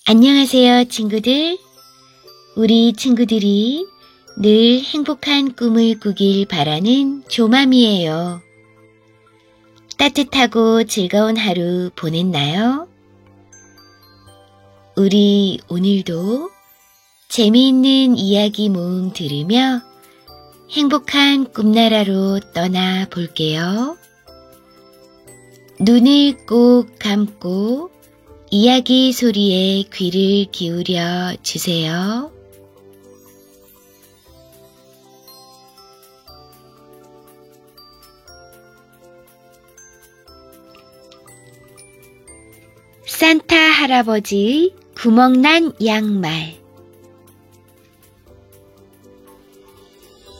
안녕하세요, 친구들. 우리 친구들이 늘 행복한 꿈을 꾸길 바라는 조맘이에요. 따뜻하고 즐거운 하루 보냈나요? 우리 오늘도 재미있는 이야기 모음 들으며 행복한 꿈나라로 떠나 볼게요. 눈을 꼭 감고 이야기 소리에 귀를 기울여 주세요. 산타 할아버지의 구멍난 양말.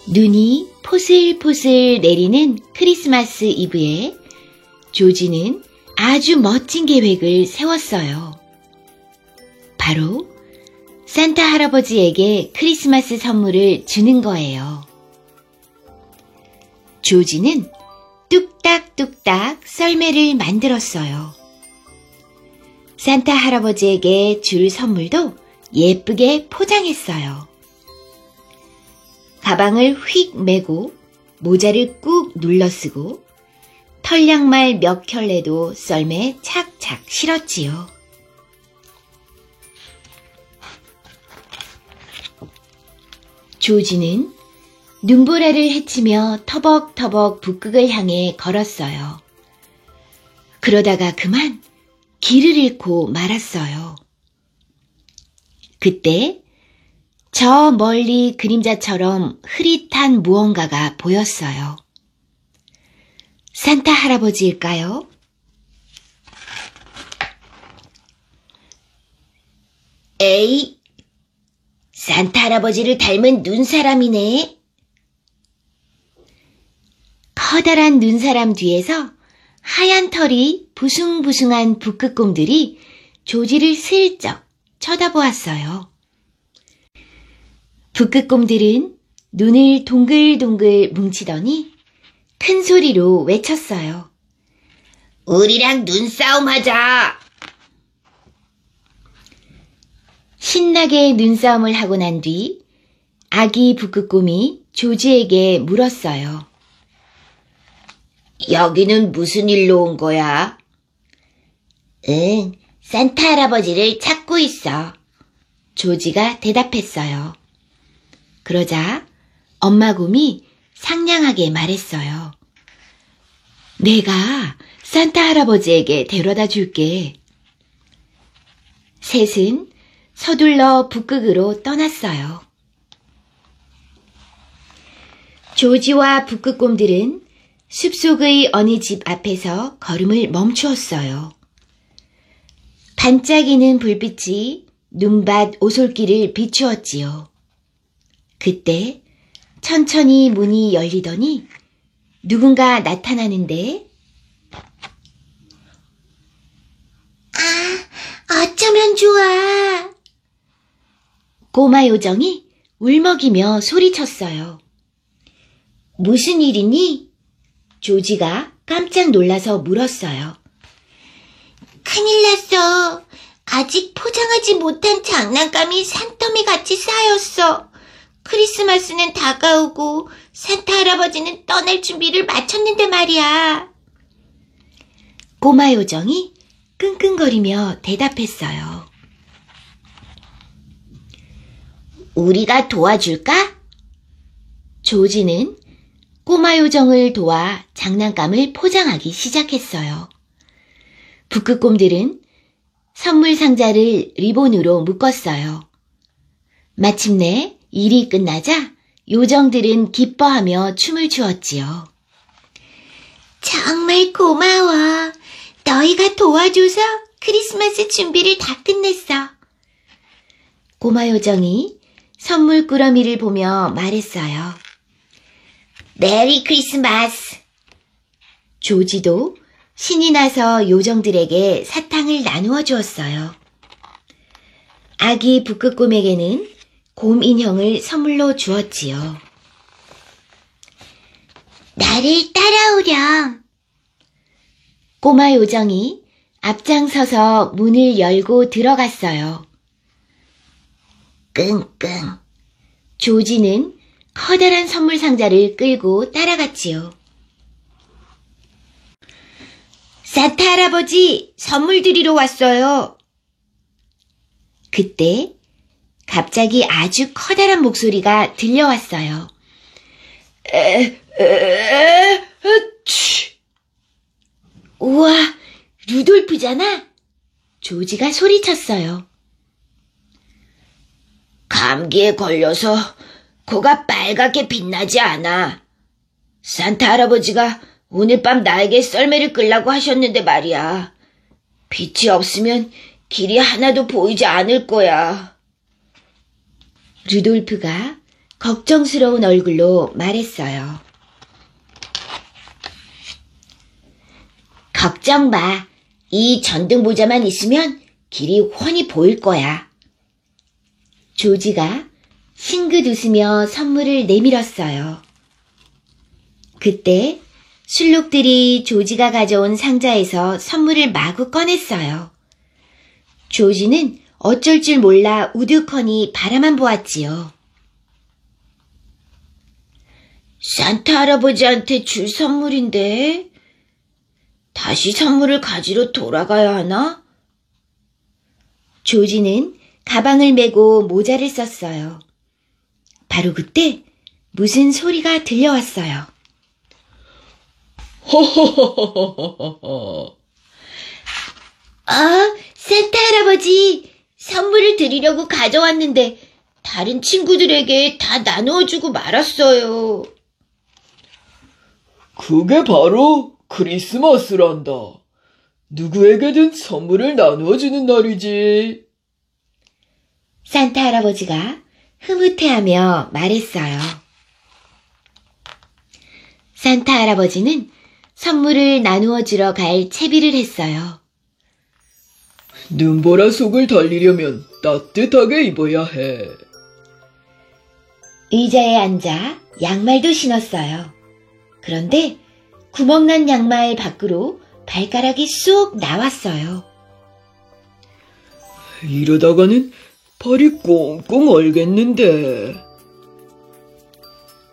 눈이 포슬포슬 내리는 크리스마스 이브에 조지는 아주 멋진 계획을 세웠어요. 바로 산타 할아버지에게 크리스마스 선물을 주는 거예요. 조지는 뚝딱뚝딱 썰매를 만들었어요. 산타 할아버지에게 줄 선물도 예쁘게 포장했어요. 가방을 휙 메고 모자를 꾹 눌러 쓰고 털양말 몇 켤레도 썰매에 착착 실었지요. 조지는 눈보라를 헤치며 터벅터벅 북극을 향해 걸었어요. 그러다가 그만 길을 잃고 말았어요. 그때 저 멀리 그림자처럼 흐릿한 무언가가 보였어요. 산타 할아버지일까요? 에이, 산타 할아버지를 닮은 눈사람이네. 커다란 눈사람 뒤에서 하얀 털이 부숭부숭한 북극곰들이 조지를 슬쩍 쳐다보았어요. 북극곰들은 눈을 동글동글 뭉치더니 큰 소리로 외쳤어요. 우리랑 눈싸움 하자! 신나게 눈싸움을 하고 난 뒤 아기 북극곰이 조지에게 물었어요. 여기는 무슨 일로 온 거야? 응, 산타 할아버지를 찾고 있어. 조지가 대답했어요. 그러자 엄마 곰이 상냥하게 말했어요. 내가 산타 할아버지에게 데려다 줄게. 셋은 서둘러 북극으로 떠났어요. 조지와 북극곰들은 숲속의 어느 집 앞에서 걸음을 멈추었어요. 반짝이는 불빛이 눈밭 오솔길을 비추었지요. 그때 천천히 문이 열리더니 누군가 나타나는데 어쩌면 좋아. 꼬마 요정이 울먹이며 소리쳤어요. 무슨 일이니? 조지가 깜짝 놀라서 물었어요. 큰일 났어. 아직 포장하지 못한 장난감이 산더미같이 쌓였어. 크리스마스는 다가오고 산타 할아버지는 떠날 준비를 마쳤는데 말이야. 꼬마 요정이 끙끙거리며 대답했어요. 우리가 도와줄까? 조지는 꼬마 요정을 도와 장난감을 포장하기 시작했어요. 북극곰들은 선물 상자를 리본으로 묶었어요. 마침내 일이 끝나자 요정들은 기뻐하며 춤을 추었지요. 정말 고마워. 너희가 도와줘서 크리스마스 준비를 다 끝냈어. 꼬마 요정이 선물 꾸러미를 보며 말했어요. 메리 크리스마스. 조지도 신이 나서 요정들에게 사탕을 나누어 주었어요. 아기 북극곰에게는 곰 인형을 선물로 주었지요. 나를 따라오렴. 꼬마 요정이 앞장서서 문을 열고 들어갔어요. 끙끙. 조지는 커다란 선물 상자를 끌고 따라갔지요. 산타 할아버지, 선물 드리러 왔어요. 그때 갑자기 아주 커다란 목소리가 들려왔어요. 우와, 루돌프잖아. 조지가 소리쳤어요. 감기에 걸려서 코가 빨갛게 빛나지 않아. 산타 할아버지가 오늘 밤 나에게 썰매를 끌라고 하셨는데 말이야. 빛이 없으면 길이 하나도 보이지 않을 거야. 루돌프가 걱정스러운 얼굴로 말했어요. 걱정 마. 이 전등 모자만 있으면 길이 훤히 보일 거야. 조지가 싱긋 웃으며 선물을 내밀었어요. 그때 술록들이 조지가 가져온 상자에서 선물을 마구 꺼냈어요. 조지는 어쩔 줄 몰라 우두커니 바라만 보았지요. 산타 할아버지한테 줄 선물인데 다시 선물을 가지러 돌아가야 하나? 조지는 가방을 메고 모자를 썼어요. 바로 그때 무슨 소리가 들려왔어요. 허허허허허허허. 산타 할아버지, 선물을 드리려고 가져왔는데 다른 친구들에게 다 나누어주고 말았어요. 그게 바로 크리스마스란다. 누구에게든 선물을 나누어주는 날이지. 산타 할아버지가 흐뭇해하며 말했어요. 산타 할아버지는 선물을 나누어 주러 갈 채비를 했어요. 눈보라 속을 달리려면 따뜻하게 입어야 해. 의자에 앉아 양말도 신었어요. 그런데 구멍난 양말 밖으로 발가락이 쑥 나왔어요. 이러다가는 발이 꽁꽁 얼겠는데.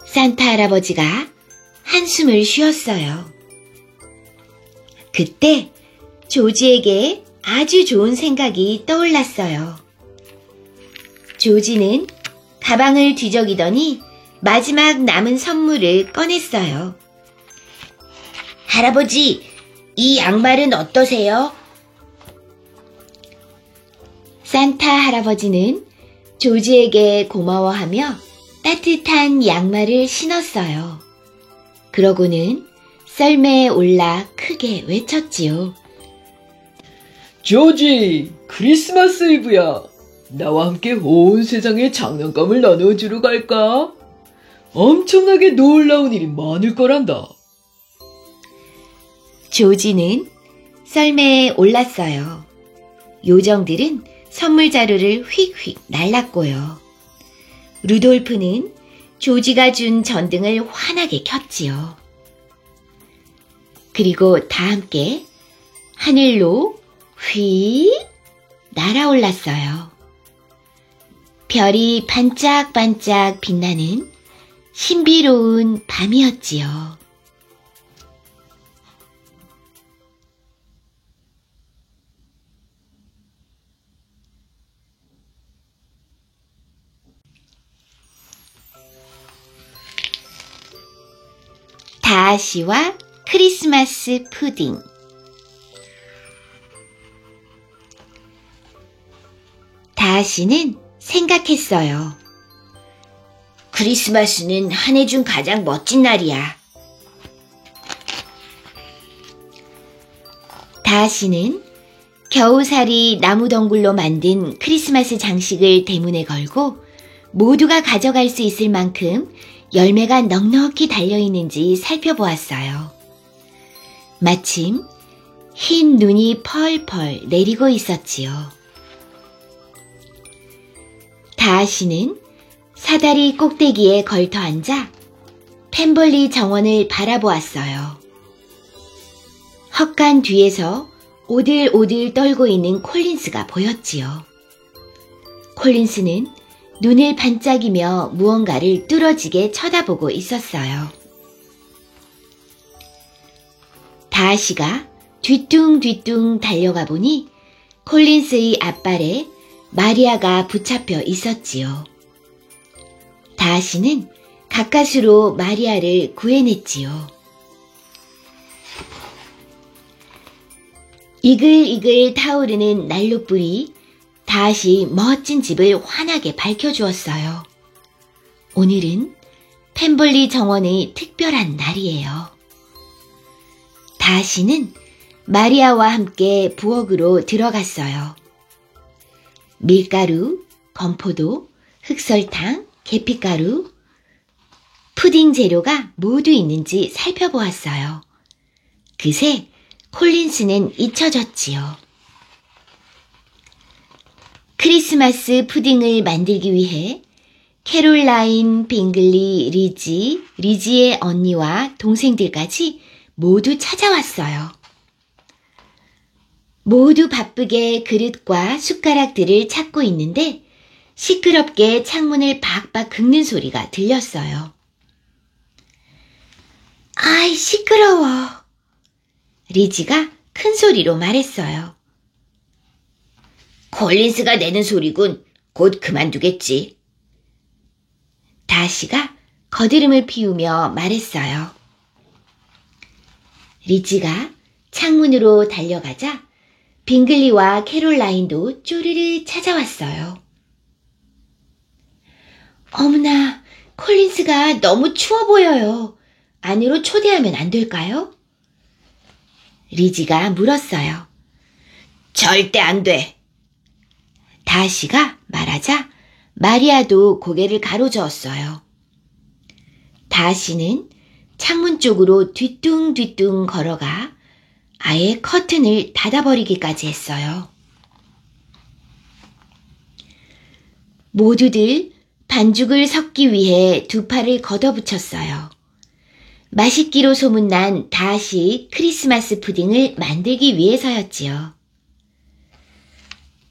산타 할아버지가 한숨을 쉬었어요. 그때 조지에게 아주 좋은 생각이 떠올랐어요. 조지는 가방을 뒤적이더니 마지막 남은 선물을 꺼냈어요. 할아버지, 이 양말은 어떠세요? 산타 할아버지는 조지에게 고마워하며 따뜻한 양말을 신었어요. 그러고는 썰매에 올라 크게 외쳤지요. 조지, 크리스마스 이브야. 나와 함께 온 세상에 장난감을 나눠주러 갈까? 엄청나게 놀라운 일이 많을 거란다. 조지는 썰매에 올랐어요. 요정들은 선물 자루를 휙휙 날랐고요. 루돌프는 조지가 준 전등을 환하게 켰지요. 그리고 다 함께 하늘로 휙 날아올랐어요. 별이 반짝반짝 빛나는 신비로운 밤이었지요. 다시와 크리스마스 푸딩. 다시는 생각했어요. 크리스마스는 한 해 중 가장 멋진 날이야. 다시는 겨우살이 나무 덩굴로 만든 크리스마스 장식을 대문에 걸고 모두가 가져갈 수 있을 만큼 열매가 넉넉히 달려있는지 살펴보았어요. 마침 흰 눈이 펄펄 내리고 있었지요. 다시는 사다리 꼭대기에 걸터 앉아 펜벌리 정원을 바라보았어요. 헛간 뒤에서 오들오들 떨고 있는 콜린스가 보였지요. 콜린스는 눈을 반짝이며 무언가를 뚫어지게 쳐다보고 있었어요. 다하시가 뒤뚱뒤뚱 달려가 보니 콜린스의 앞발에 마리아가 붙잡혀 있었지요. 다하시는 가까스로 마리아를 구해냈지요. 이글이글 타오르는 난로불이 다하시 멋진 집을 환하게 밝혀주었어요. 오늘은 펜벌리 정원의 특별한 날이에요. 다하시는 마리아와 함께 부엌으로 들어갔어요. 밀가루, 건포도, 흑설탕, 계피가루, 푸딩 재료가 모두 있는지 살펴보았어요. 그새 콜린스는 잊혀졌지요. 크리스마스 푸딩을 만들기 위해 캐롤라인, 빙글리, 리지의 언니와 동생들까지 모두 찾아왔어요. 모두 바쁘게 그릇과 숟가락들을 찾고 있는데 시끄럽게 창문을 박박 긁는 소리가 들렸어요. 아이, 시끄러워. 리지가 큰 소리로 말했어요. 콜린스가 내는 소리군. 곧 그만두겠지. 다시가 거드름을 피우며 말했어요. 리지가 창문으로 달려가자 빙글리와 캐롤라인도 쪼르르 찾아왔어요. 어머나, 콜린스가 너무 추워 보여요. 안으로 초대하면 안 될까요? 리지가 물었어요. 절대 안 돼. 다시가 말하자 마리아도 고개를 가로저었어요. 다시는 창문 쪽으로 뒤뚱뒤뚱 걸어가 아예 커튼을 닫아버리기까지 했어요. 모두들 반죽을 섞기 위해 두 팔을 걷어붙였어요. 맛있기로 소문난 다시 크리스마스 푸딩을 만들기 위해서였지요.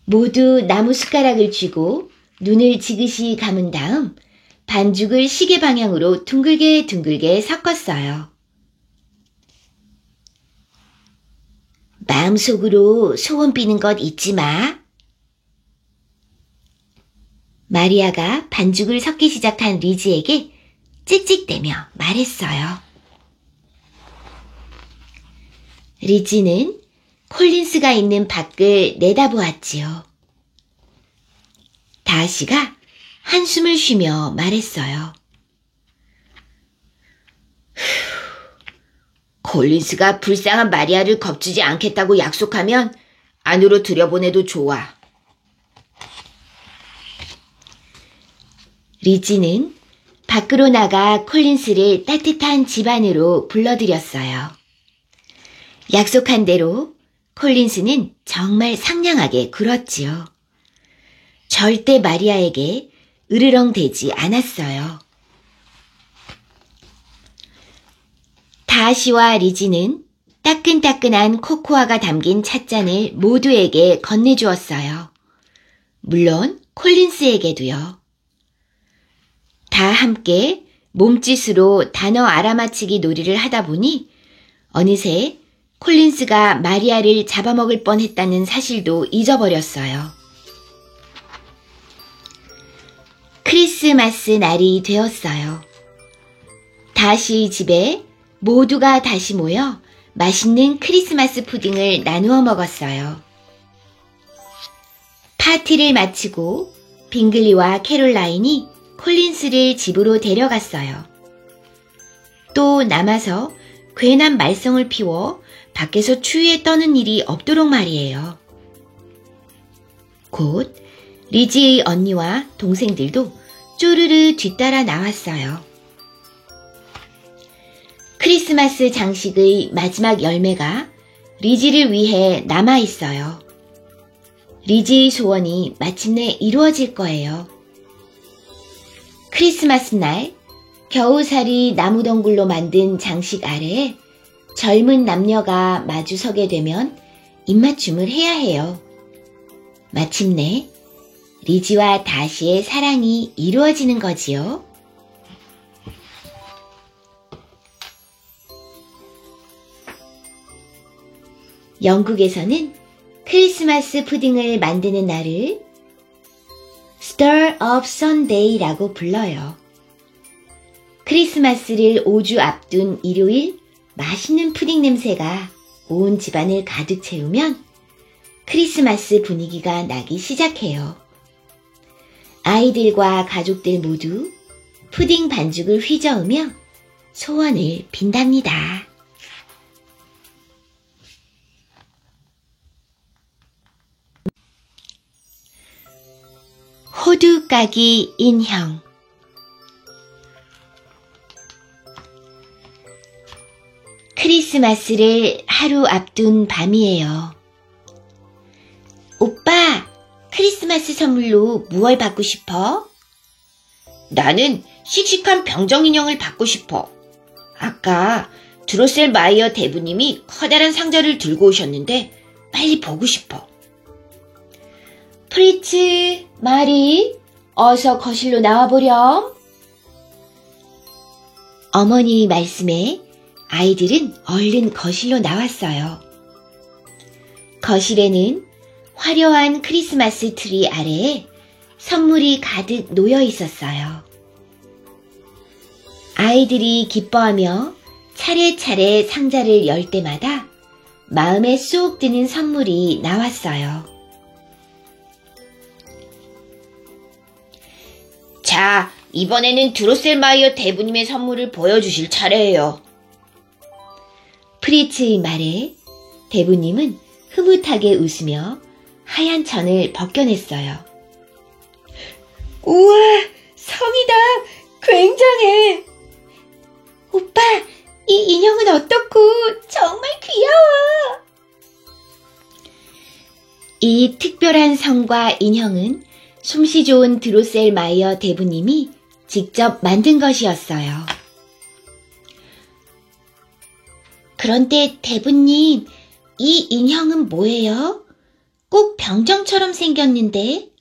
모두 나무 숟가락을 쥐고 눈을 지그시 감은 다음 반죽을 시계 방향으로 둥글게 섞었어요. 마음속으로 소원 비는 것 잊지 마. 마리아가 반죽을 섞기 시작한 리지에게 찍찍대며 말했어요. 리지는 콜린스가 있는 밖을 내다보았지요. 다시가 한숨을 쉬며 말했어요. 콜린스가 불쌍한 마리아를 겁주지 않겠다고 약속하면 안으로 들여보내도 좋아. 리지는 밖으로 나가 콜린스를 따뜻한 집 안으로 불러들였어요. 약속한 대로 콜린스는 정말 상냥하게 굴었지요. 절대 마리아에게 으르렁대지 않았어요. 다시와 리지는 따끈따끈한 코코아가 담긴 찻잔을 모두에게 건네주었어요. 물론 콜린스에게도요. 다 함께 몸짓으로 단어 알아맞히기 놀이를 하다 보니 어느새 콜린스가 마리아를 잡아먹을 뻔했다는 사실도 잊어버렸어요. 크리스마스 날이 되었어요. 다시 집에 모두가 다시 모여 맛있는 크리스마스 푸딩을 나누어 먹었어요. 파티를 마치고 빙글리와 캐롤라인이 콜린스를 집으로 데려갔어요. 또 남아서 괜한 말썽을 피워 밖에서 추위에 떠는 일이 없도록 말이에요. 곧 리지의 언니와 동생들도 쪼르르 뒤따라 나왔어요. 크리스마스 장식의 마지막 열매가 리지를 위해 남아 있어요. 리지의 소원이 마침내 이루어질 거예요. 크리스마스 날 겨우살이 나무덩굴로 만든 장식 아래에 젊은 남녀가 마주 서게 되면 입맞춤을 해야 해요. 마침내 리지와 다시의 사랑이 이루어지는 거지요. 영국에서는 크리스마스 푸딩을 만드는 날을 Star of Sunday라고 불러요. 크리스마스를 5주 앞둔 일요일 맛있는 푸딩 냄새가 온 집안을 가득 채우면 크리스마스 분위기가 나기 시작해요. 아이들과 가족들 모두 푸딩 반죽을 휘저으며 소원을 빈답니다. 호두 까기 인형. 크리스마스를 하루 앞둔 밤이에요. 오빠, 크리스마스 선물로 무얼 받고 싶어? 나는 씩씩한 병정 인형을 받고 싶어. 아까 드로셀 마이어 대부님이 커다란 상자를 들고 오셨는데 빨리 보고 싶어. 프리츠, 마리, 어서 거실로 나와보렴. 어머니 말씀에 아이들은 얼른 거실로 나왔어요. 거실에는 화려한 크리스마스 트리 아래에 선물이 가득 놓여 있었어요. 아이들이 기뻐하며 차례차례 상자를 열 때마다 마음에 쏙 드는 선물이 나왔어요. 자, 이번에는 드로셀마이어 대부님의 선물을 보여주실 차례예요. 프리츠의 말에 대부님은 흐뭇하게 웃으며 하얀 천을 벗겨냈어요. 우와, 성이다. 굉장해. 오빠, 이 인형은 어떻고 정말 귀여워. 이 특별한 성과 인형은 솜씨 좋은 드로셀 마이어 대부님이 직접 만든 것이었어요. 그런데 대부님, 이 인형은 뭐예요? 꼭 병정처럼 생겼는데?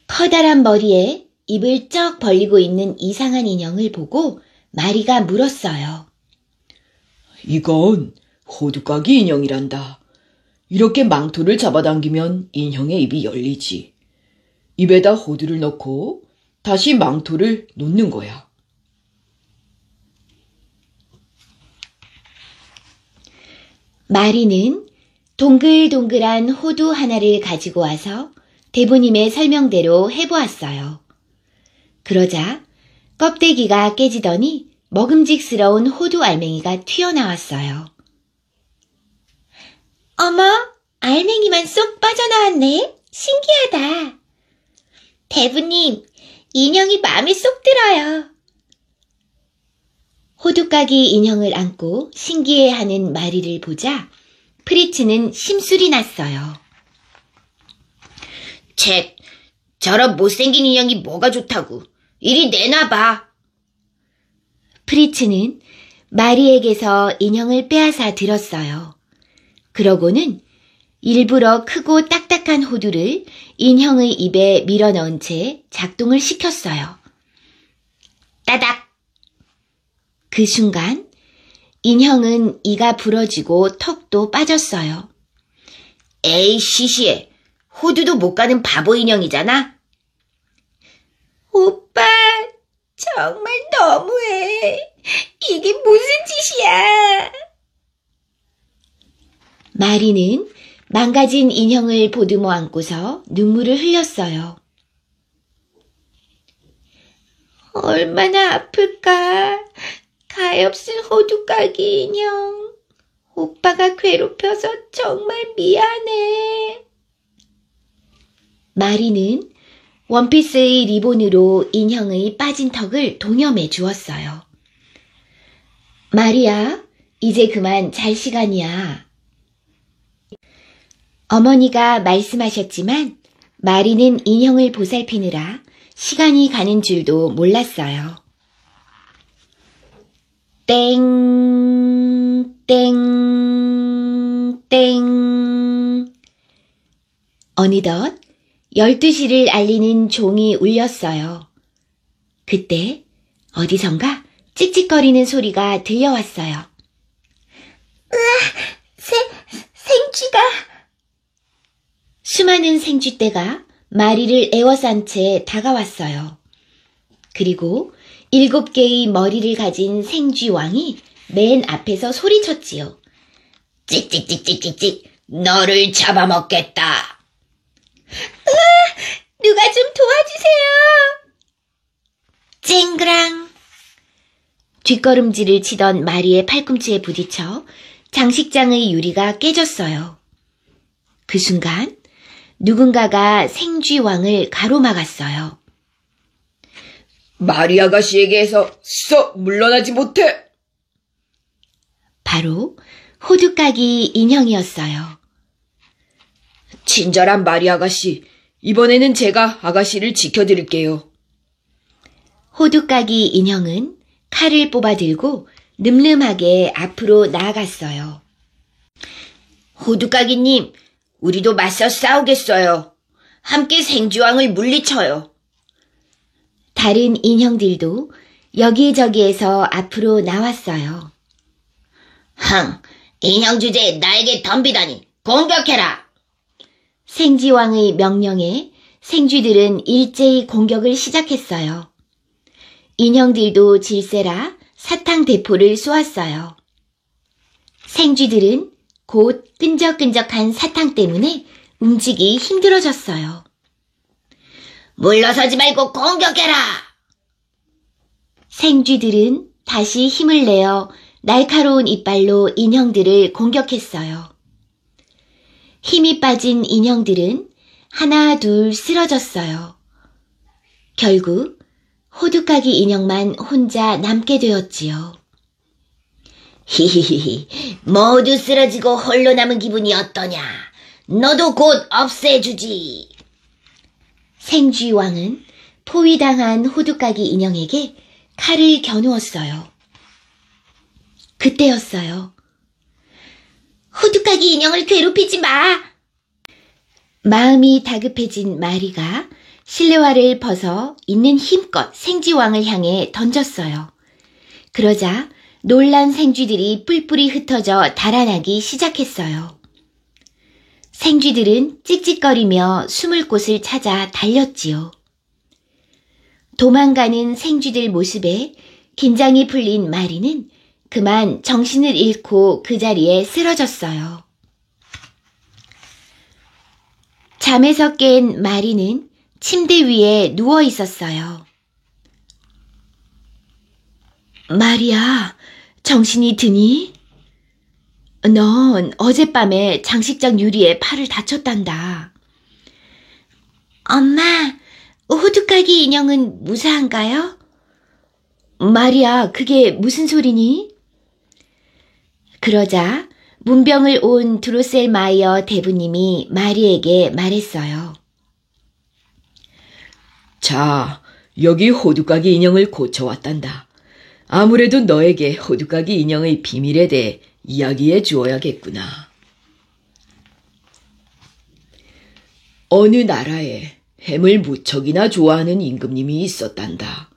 커다란 머리에 입을 쩍 벌리고 있는 이상한 인형을 보고 마리가 물었어요. 이건 호두까기 인형이란다. 이렇게 망토를 잡아당기면 인형의 입이 열리지. 입에다 호두를 넣고 다시 망토를 놓는 거야. 마리는 동글동글한 호두 하나를 가지고 와서 대부님의 설명대로 해보았어요. 그러자 껍데기가 깨지더니 먹음직스러운 호두 알맹이가 튀어나왔어요. 어머, 알맹이만 쏙 빠져나왔네. 신기하다. 대부님, 인형이 마음에 쏙 들어요. 호두까기 인형을 안고 신기해하는 마리를 보자 프리츠는 심술이 났어요. 책, 저런 못생긴 인형이 뭐가 좋다고. 이리 내놔봐. 프리츠는 마리에게서 인형을 빼앗아 들었어요. 그러고는 일부러 크고 딱딱한 호두를 인형의 입에 밀어넣은 채 작동을 시켰어요. 따닥! 그 순간 인형은 이가 부러지고 턱도 빠졌어요. 에이, 시시해. 호두도 못 가는 바보 인형이잖아. 오빠, 정말 너무해. 이게 무슨 짓이야. 마리는 망가진 인형을 보듬어 안고서 눈물을 흘렸어요. 얼마나 아플까. 가엾은 호두까기 인형. 오빠가 괴롭혀서 정말 미안해. 마리는 원피스의 리본으로 인형의 빠진 턱을 동여매 주었어요. 마리야, 이제 그만 잘 시간이야. 어머니가 말씀하셨지만 마리는 인형을 보살피느라 시간이 가는 줄도 몰랐어요. 땡, 땡, 땡. 어느덧 12시를 알리는 종이 울렸어요. 그때 어디선가 찍찍거리는 소리가 들려왔어요. 생쥐가! 수많은 생쥐떼가 마리를 에워싼 채 다가왔어요. 그리고 7개의 머리를 가진 생쥐왕이 맨 앞에서 소리쳤지요. 찍찍찍찍찍찍, 너를 잡아먹겠다. 누가 좀 도와주세요. 쨍그랑. 뒷걸음질을 치던 마리의 팔꿈치에 부딪혀 장식장의 유리가 깨졌어요. 그 순간 누군가가 생쥐왕을 가로막았어요. 마리 아가씨에게서 썩 물러나지 못해! 바로 호두까기 인형이었어요. 친절한 마리 아가씨, 이번에는 제가 아가씨를 지켜드릴게요. 호두까기 인형은 칼을 뽑아들고 늠름하게 앞으로 나아갔어요. 호두까기님, 우리도 맞서 싸우겠어요. 함께 생쥐왕을 물리쳐요. 다른 인형들도 여기저기에서 앞으로 나왔어요. 인형 주제에 날개 덤비다니 공격해라! 생쥐왕의 명령에 생쥐들은 일제히 공격을 시작했어요. 인형들도 질세라 사탕대포를 쏘았어요. 생쥐들은 곧 끈적끈적한 사탕 때문에 움직이기 힘들어졌어요. 물러서지 말고 공격해라! 생쥐들은 다시 힘을 내어 날카로운 이빨로 인형들을 공격했어요. 힘이 빠진 인형들은 하나 둘 쓰러졌어요. 결국 호두까기 인형만 혼자 남게 되었지요. 히히히히, 모두 쓰러지고 홀로 남은 기분이 어떠냐? 너도 곧 없애주지. 생쥐왕은 포위당한 호두까기 인형에게 칼을 겨누었어요. 그때였어요. 호두까기 인형을 괴롭히지 마! 마음이 다급해진 마리가 실내화를 벗어 있는 힘껏 생쥐왕을 향해 던졌어요. 그러자 놀란 생쥐들이 뿔뿔이 흩어져 달아나기 시작했어요. 생쥐들은 찍찍거리며 숨을 곳을 찾아 달렸지요. 도망가는 생쥐들 모습에 긴장이 풀린 마리는 그만 정신을 잃고 그 자리에 쓰러졌어요. 잠에서 깬 마리는 침대 위에 누워 있었어요. 마리야, 정신이 드니? 넌 어젯밤에 장식장 유리에 팔을 다쳤단다. 엄마, 호두까기 인형은 무사한가요? 마리야, 그게 무슨 소리니? 그러자 문병을 온 드로셀마이어 대부님이 마리에게 말했어요. 자, 여기 호두까기 인형을 고쳐왔단다. 아무래도 너에게 호두까기 인형의 비밀에 대해 이야기해 주어야겠구나. 어느 나라에 햄을 무척이나 좋아하는 임금님이 있었단다.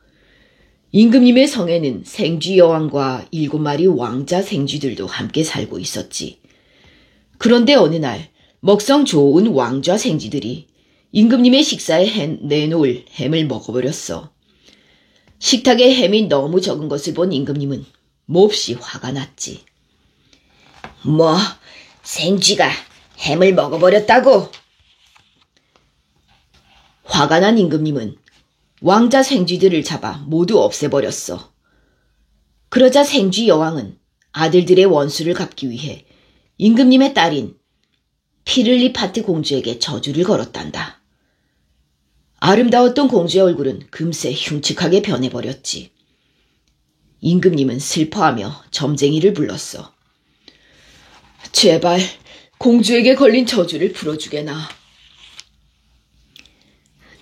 임금님의 성에는 생쥐 여왕과 7마리 왕자 생쥐들도 함께 살고 있었지. 그런데 어느 날 먹성 좋은 왕좌 생쥐들이 임금님의 식사에 내놓을 햄을 먹어버렸어. 식탁에 햄이 너무 적은 것을 본 임금님은 몹시 화가 났지. 뭐, 생쥐가 햄을 먹어버렸다고? 화가 난 임금님은 왕자 생쥐들을 잡아 모두 없애버렸어. 그러자 생쥐 여왕은 아들들의 원수를 갚기 위해 임금님의 딸인 피를리파트 공주에게 저주를 걸었단다. 아름다웠던 공주의 얼굴은 금세 흉측하게 변해버렸지. 임금님은 슬퍼하며 점쟁이를 불렀어. 제발 공주에게 걸린 저주를 풀어주게나.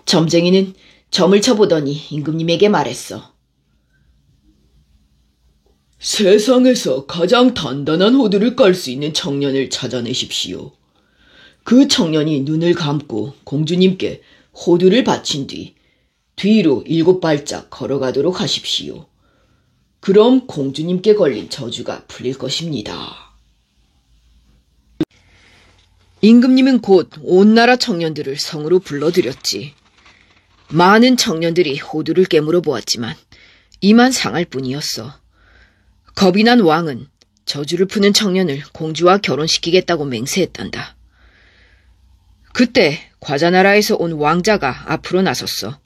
점쟁이는 점을 쳐보더니 임금님에게 말했어. 세상에서 가장 단단한 호두를 깔 수 있는 청년을 찾아내십시오. 그 청년이 눈을 감고 공주님께 호두를 바친 뒤로 7발짝 걸어가도록 하십시오. 그럼 공주님께 걸린 저주가 풀릴 것입니다. 임금님은 곧 온 나라 청년들을 성으로 불러들였지. 많은 청년들이 호두를 깨물어 보았지만 이만 상할 뿐이었어. 겁이 난 왕은 저주를 푸는 청년을 공주와 결혼시키겠다고 맹세했단다. 그때 과자나라에서 온 왕자가 앞으로 나섰어.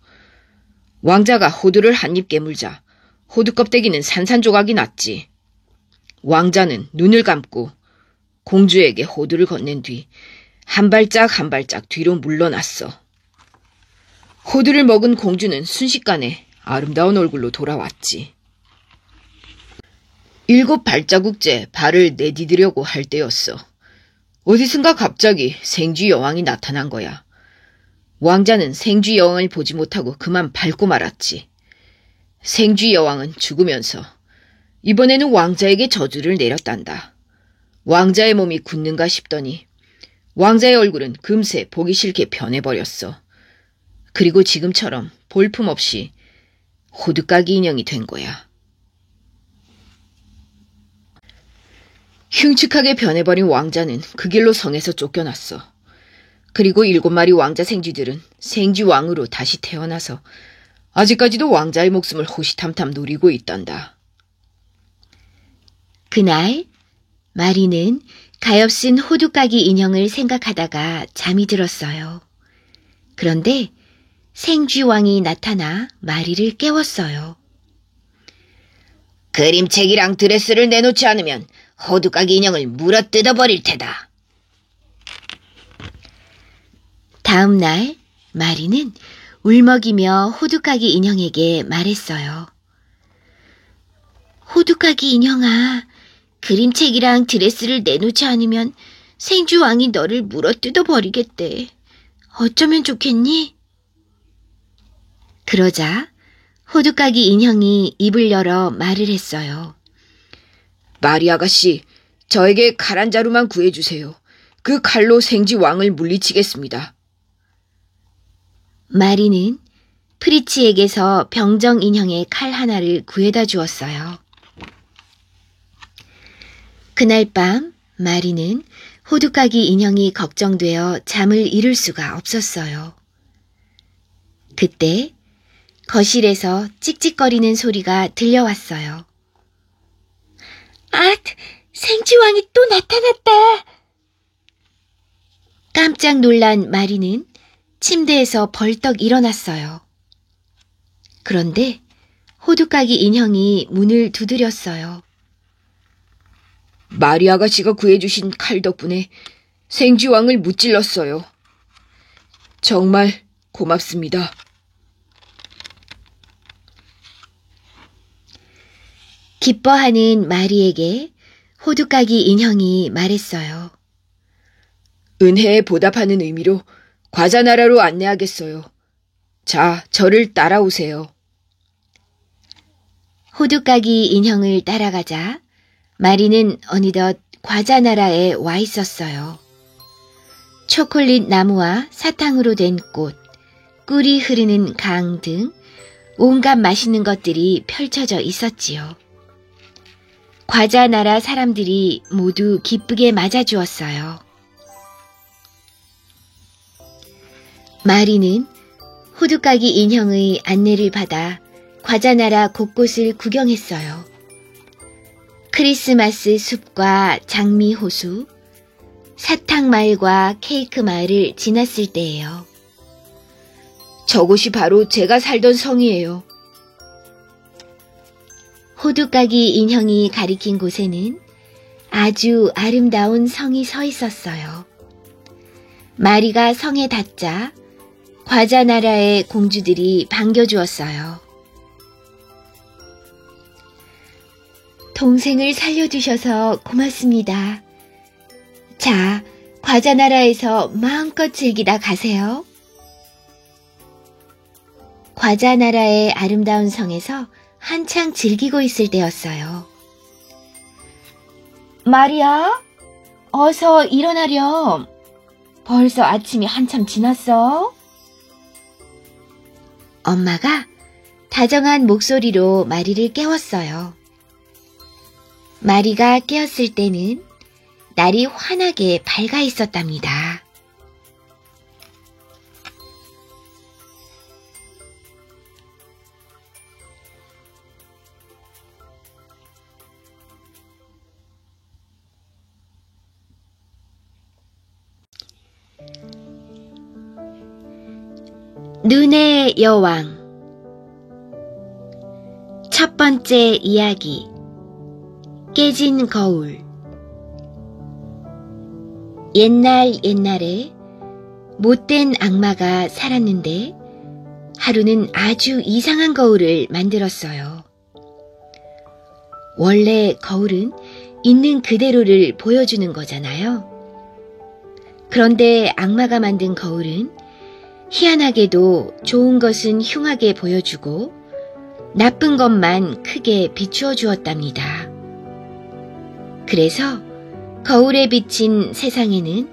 왕자가 호두를 한 입 깨물자 호두 껍데기는 산산조각이 났지. 왕자는 눈을 감고 공주에게 호두를 건넨 뒤 한 발짝 한 발짝 뒤로 물러났어. 호두를 먹은 공주는 순식간에 아름다운 얼굴로 돌아왔지. 7 발자국째 발을 내디디려고 할 때였어. 어디선가 갑자기 생쥐 여왕이 나타난 거야. 왕자는 생쥐 여왕을 보지 못하고 그만 밟고 말았지. 생쥐 여왕은 죽으면서 이번에는 왕자에게 저주를 내렸단다. 왕자의 몸이 굳는가 싶더니 왕자의 얼굴은 금세 보기 싫게 변해버렸어. 그리고 지금처럼 볼품없이 호두까기 인형이 된 거야. 흉측하게 변해버린 왕자는 그 길로 성에서 쫓겨났어. 그리고 7마리 왕자 생쥐들은 생쥐왕으로 다시 태어나서 아직까지도 왕자의 목숨을 호시탐탐 노리고 있단다. 그날 마리는 가엾은 호두까기 인형을 생각하다가 잠이 들었어요. 그런데 생쥐왕이 나타나 마리를 깨웠어요. 그림책이랑 드레스를 내놓지 않으면 호두까기 인형을 물어뜯어버릴 테다. 다음 날 마리는 울먹이며 호두까기 인형에게 말했어요. 호두까기 인형아, 그림책이랑 드레스를 내놓지 않으면 생쥐왕이 너를 물어뜯어버리겠대. 어쩌면 좋겠니? 그러자 호두까기 인형이 입을 열어 말을 했어요. 마리 아가씨, 저에게 칼 한 자루만 구해주세요. 그 칼로 생쥐왕을 물리치겠습니다. 마리는 프리치에게서 병정 인형의 칼 하나를 구해다 주었어요. 그날 밤 마리는 호두까기 인형이 걱정되어 잠을 이룰 수가 없었어요. 그때 거실에서 찍찍거리는 소리가 들려왔어요. 아, 생쥐왕이 또 나타났다. 깜짝 놀란 마리는 침대에서 벌떡 일어났어요. 그런데 호두까기 인형이 문을 두드렸어요. 마리 아가씨가 구해주신 칼 덕분에 생쥐왕을 무찔렀어요. 정말 고맙습니다. 기뻐하는 마리에게 호두까기 인형이 말했어요. 은혜에 보답하는 의미로 과자나라로 안내하겠어요. 자, 저를 따라오세요. 호두까기 인형을 따라가자 마리는 어느덧 과자나라에 와 있었어요. 초콜릿 나무와 사탕으로 된 꽃, 꿀이 흐르는 강 등 온갖 맛있는 것들이 펼쳐져 있었지요. 과자나라 사람들이 모두 기쁘게 맞아주었어요. 마리는 호두까기 인형의 안내를 받아 과자나라 곳곳을 구경했어요. 크리스마스 숲과 장미 호수, 사탕마을과 케이크마을을 지났을 때예요. 저곳이 바로 제가 살던 성이에요. 호두까기 인형이 가리킨 곳에는 아주 아름다운 성이 서 있었어요. 마리가 성에 닿자 과자나라의 공주들이 반겨주었어요. 동생을 살려주셔서 고맙습니다. 자, 과자나라에서 마음껏 즐기다 가세요. 과자나라의 아름다운 성에서 한창 즐기고 있을 때였어요. 마리아, 어서 일어나렴. 벌써 아침이 한참 지났어? 엄마가 다정한 목소리로 마리를 깨웠어요. 마리가 깨었을 때는 날이 환하게 밝아 있었답니다. 눈의 여왕. 첫 번째 이야기. 깨진 거울. 옛날에 못된 악마가 살았는데 하루는 아주 이상한 거울을 만들었어요. 원래 거울은 있는 그대로를 보여주는 거잖아요. 그런데 악마가 만든 거울은 희한하게도 좋은 것은 흉하게 보여주고 나쁜 것만 크게 비추어 주었답니다. 그래서 거울에 비친 세상에는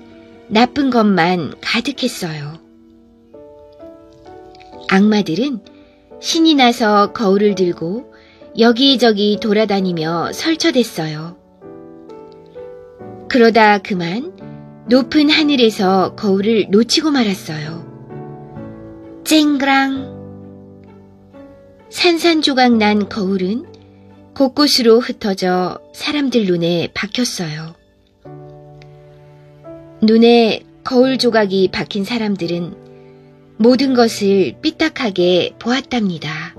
나쁜 것만 가득했어요. 악마들은 신이 나서 거울을 들고 여기저기 돌아다니며 설쳐댔어요. 그러다 그만 높은 하늘에서 거울을 놓치고 말았어요. 쨍그랑! 산산조각 거울은 곳곳으로 흩어져 사람들 눈에 박혔어요. 눈에 거울 조각이 박힌 사람들은 모든 것을 삐딱하게 보았답니다.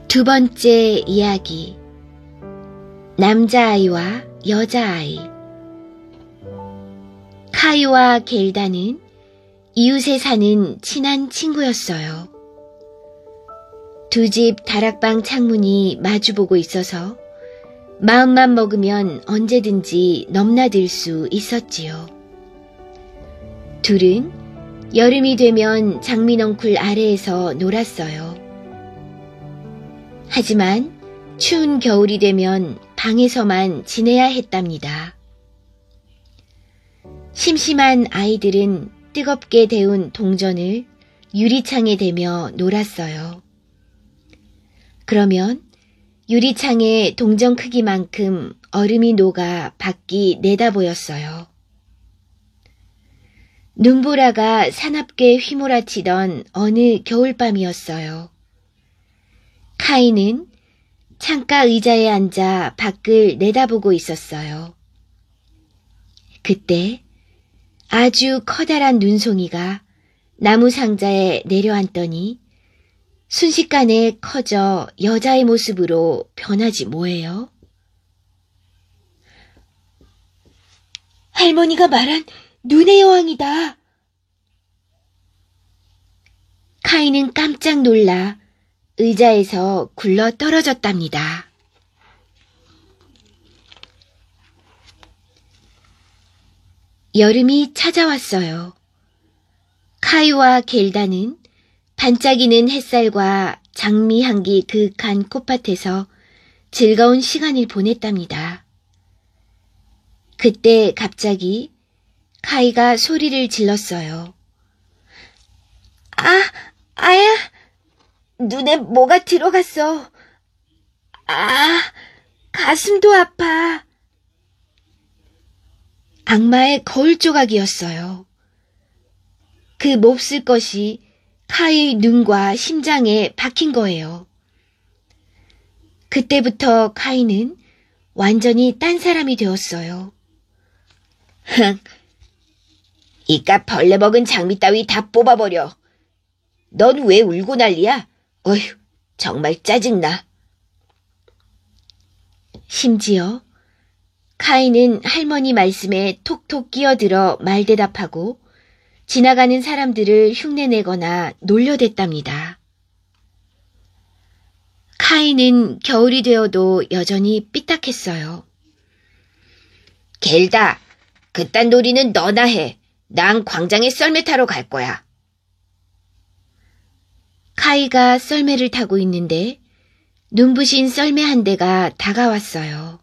두 번째 이야기. 남자아이와 여자아이. 카이와 겔다는 이웃에 사는 친한 친구였어요. 두 집 다락방 창문이 마주보고 있어서 마음만 먹으면 언제든지 넘나들 수 있었지요. 둘은 여름이 되면 장미넝쿨 아래에서 놀았어요. 하지만 추운 겨울이 되면 방에서만 지내야 했답니다. 심심한 아이들은 뜨겁게 데운 동전을 유리창에 대며 놀았어요. 그러면 유리창에 동전 크기만큼 얼음이 녹아 밖이 내다보였어요. 눈보라가 사납게 휘몰아치던 어느 겨울밤이었어요. 카이는 창가 의자에 앉아 밖을 내다보고 있었어요. 그때 아주 커다란 눈송이가 나무 상자에 내려앉더니 순식간에 커져 여자의 모습으로 변하지 뭐예요? 할머니가 말한 눈의 여왕이다. 카이는 깜짝 놀라 의자에서 굴러 떨어졌답니다. 여름이 찾아왔어요. 카이와 겔다는 반짝이는 햇살과 장미 향기 그윽한 꽃밭에서 즐거운 시간을 보냈답니다. 그때 갑자기 카이가 소리를 질렀어요. 아야, 눈에 뭐가 들어갔어. 가슴도 아파. 악마의 거울 조각이었어요. 그 몹쓸 것이 카이의 눈과 심장에 박힌 거예요. 그때부터 카이는 완전히 딴 사람이 되었어요. 이깟 벌레 먹은 장미 따위 다 뽑아버려. 넌 왜 울고 난리야? 어휴, 정말 짜증나. 심지어 카이는 할머니 말씀에 톡톡 끼어들어 말대답하고 지나가는 사람들을 흉내내거나 놀려댔답니다. 카이는 겨울이 되어도 여전히 삐딱했어요. 겔다, 그딴 놀이는 너나 해. 난 광장에 썰매 타러 갈 거야. 카이가 썰매를 타고 있는데 눈부신 썰매 한 대가 다가왔어요.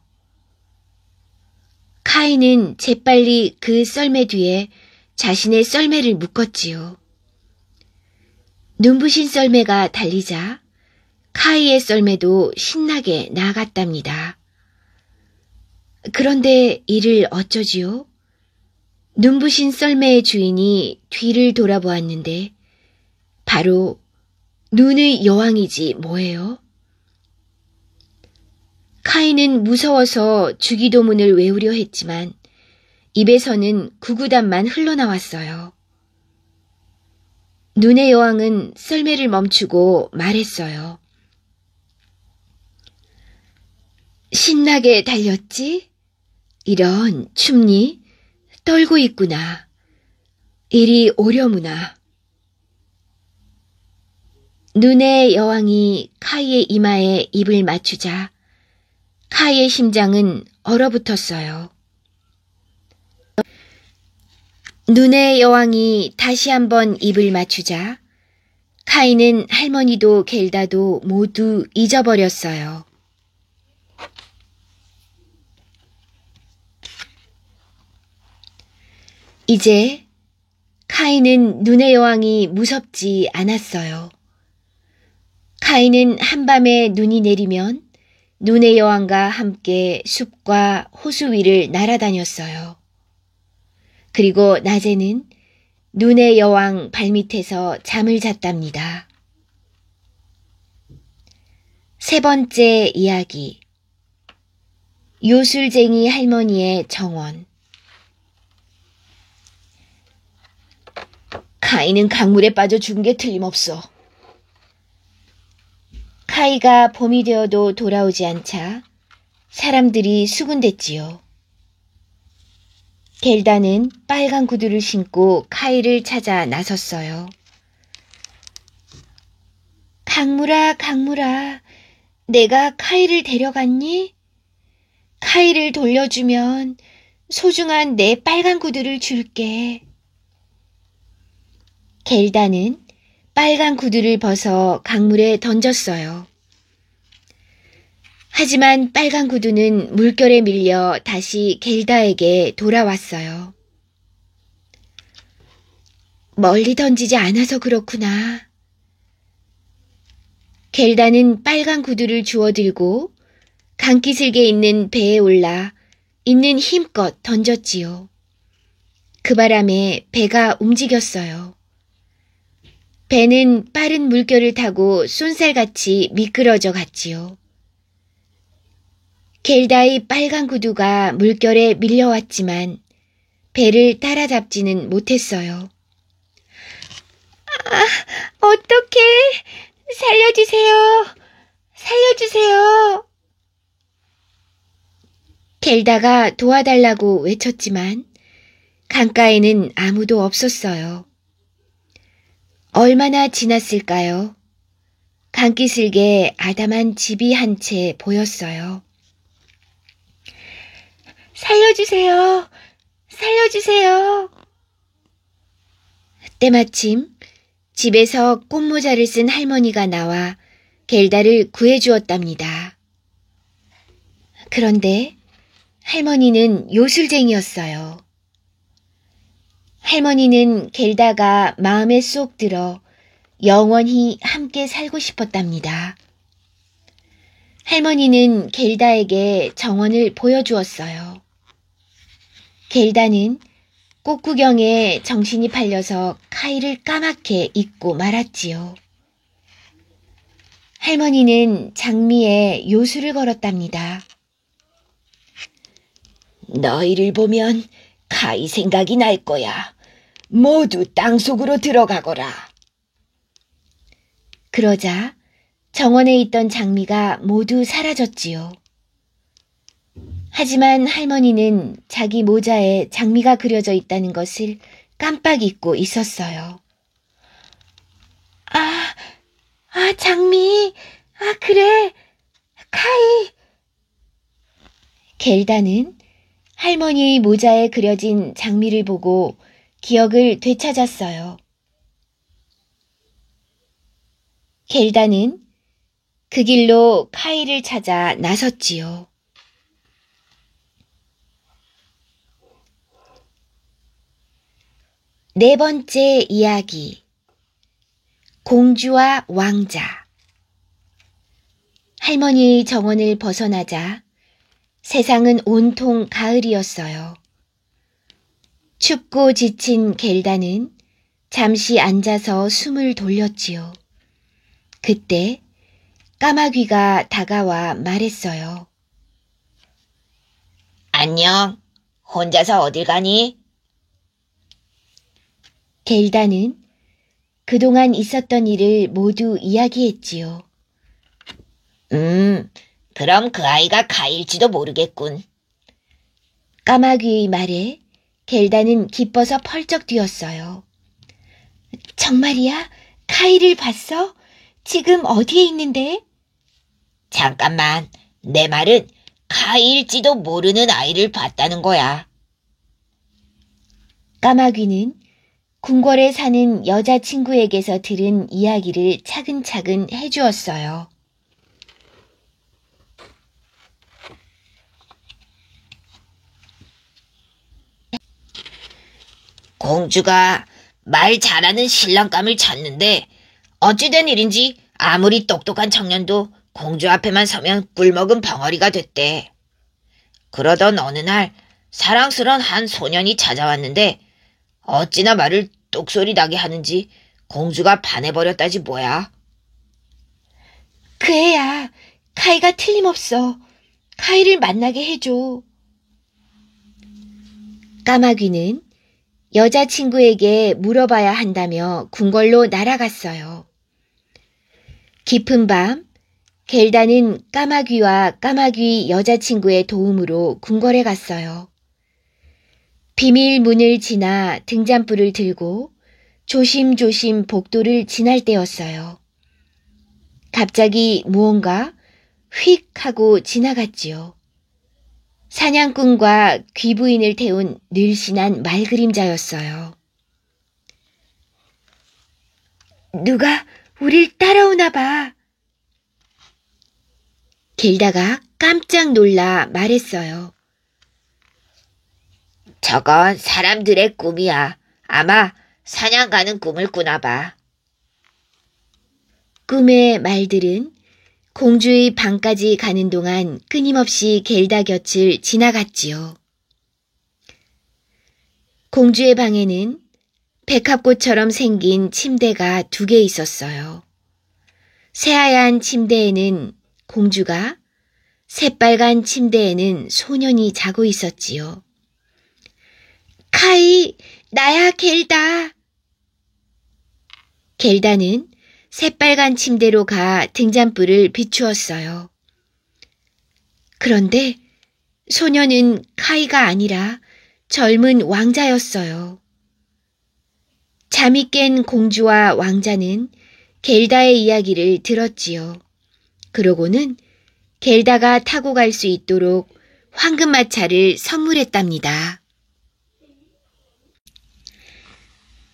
카이는 재빨리 그 썰매 뒤에 자신의 썰매를 묶었지요. 눈부신 썰매가 달리자 카이의 썰매도 신나게 나아갔답니다. 그런데 이를 어쩌지요? 눈부신 썰매의 주인이 뒤를 돌아보았는데 바로 눈의 여왕이지 뭐예요? 카이는 무서워서 주기도문을 외우려 했지만 입에서는 구구단만 흘러나왔어요. 눈의 여왕은 썰매를 멈추고 말했어요. 신나게 달렸지? 이런 춥니? 떨고 있구나. 이리 오려무나. 눈의 여왕이 카이의 이마에 입을 맞추자 카이의 심장은 얼어붙었어요. 눈의 여왕이 다시 한번 입을 맞추자 카이는 할머니도 겔다도 모두 잊어버렸어요. 이제 카이는 눈의 여왕이 무섭지 않았어요. 카이는 한밤에 눈이 내리면 눈의 여왕과 함께 숲과 호수 위를 날아다녔어요. 그리고 낮에는 눈의 여왕 발밑에서 잠을 잤답니다. 세 번째 이야기. 요술쟁이 할머니의 정원. 카이는 강물에 빠져 죽은 게 틀림없어. 카이가 봄이 되어도 돌아오지 않자 사람들이 수군댔지요. 겔다는 빨간 구두를 신고 카이를 찾아 나섰어요. 강물아, 강물아, 내가 카이를 데려갔니? 카이를 돌려주면 소중한 내 빨간 구두를 줄게. 겔다는 빨간 구두를 벗어 강물에 던졌어요. 하지만 빨간 구두는 물결에 밀려 다시 겔다에게 돌아왔어요. 멀리 던지지 않아서 그렇구나. 겔다는 빨간 구두를 주워들고 강기슭에 있는 배에 올라 있는 힘껏 던졌지요. 그 바람에 배가 움직였어요. 배는 빠른 물결을 타고 쏜살같이 미끄러져 갔지요. 겔다의 빨간 구두가 물결에 밀려왔지만 배를 따라잡지는 못했어요. 어떡해! 살려주세요! 살려주세요! 겔다가 도와달라고 외쳤지만 강가에는 아무도 없었어요. 얼마나 지났을까요? 강기슭에 아담한 집이 한 채 보였어요. 살려주세요! 살려주세요! 때마침 집에서 꽃모자를 쓴 할머니가 나와 겔다를 구해주었답니다. 그런데 할머니는 요술쟁이였어요. 할머니는 겔다가 마음에 쏙 들어 영원히 함께 살고 싶었답니다. 할머니는 겔다에게 정원을 보여주었어요. 겔다는 꽃구경에 정신이 팔려서 카이를 까맣게 잊고 말았지요. 할머니는 장미에 요술을 걸었답니다. 너희를 보면 카이 생각이 날 거야. 모두 땅속으로 들어가거라. 그러자 정원에 있던 장미가 모두 사라졌지요. 하지만 할머니는 자기 모자에 장미가 그려져 있다는 것을 깜빡 잊고 있었어요. 장미. 그래. 카이. 겔다는 할머니의 모자에 그려진 장미를 보고 기억을 되찾았어요. 겔다는 그 길로 카이를 찾아 나섰지요. 네 번째 이야기. 공주와 왕자. 할머니의 정원을 벗어나자 세상은 온통 가을이었어요. 춥고 지친 겔다는 잠시 앉아서 숨을 돌렸지요. 그때 까마귀가 다가와 말했어요. 안녕. 혼자서 어딜 가니? 겔다는 그동안 있었던 일을 모두 이야기했지요. 그럼 그 아이가 가일지도 모르겠군. 까마귀의 말에 겔다는 기뻐서 펄쩍 뛰었어요. 정말이야? 카이를 봤어? 지금 어디에 있는데? 잠깐만, 내 말은 가일지도 모르는 아이를 봤다는 거야. 까마귀는 궁궐에 사는 여자친구에게서 들은 이야기를 차근차근 해주었어요. 공주가 말 잘하는 신랑감을 찾는데 어찌된 일인지 아무리 똑똑한 청년도 공주 앞에만 서면 꿀먹은 벙어리가 됐대. 그러던 어느 날 사랑스런 한 소년이 찾아왔는데 어찌나 말을 똑소리 나게 하는지 공주가 반해버렸다지 뭐야. 그 애야. 카이가 틀림없어. 카이를 만나게 해줘. 까마귀는 여자친구에게 물어봐야 한다며 궁궐로 날아갔어요. 깊은 밤, 겔다는 까마귀와 까마귀 여자친구의 도움으로 궁궐에 갔어요. 비밀 문을 지나 등잔불을 들고 조심조심 복도를 지날 때였어요. 갑자기 무언가 휙 하고 지나갔지요. 사냥꾼과 귀부인을 태운 늘씬한 말그림자였어요. 누가 우릴 따라오나 봐. 겔다가 깜짝 놀라 말했어요. 저건 사람들의 꿈이야. 아마 사냥 가는 꿈을 꾸나 봐. 꿈의 말들은 공주의 방까지 가는 동안 끊임없이 겔다 곁을 지나갔지요. 공주의 방에는 백합꽃처럼 생긴 침대가 2개 있었어요. 새하얀 침대에는 공주가, 새빨간 침대에는 소년이 자고 있었지요. 카이, 나야 겔다. 겔다는 새빨간 침대로 가 등잔불을 비추었어요. 그런데 소년은 카이가 아니라 젊은 왕자였어요. 잠이 깬 공주와 왕자는 겔다의 이야기를 들었지요. 그러고는 겔다가 타고 갈 수 있도록 황금마차를 선물했답니다.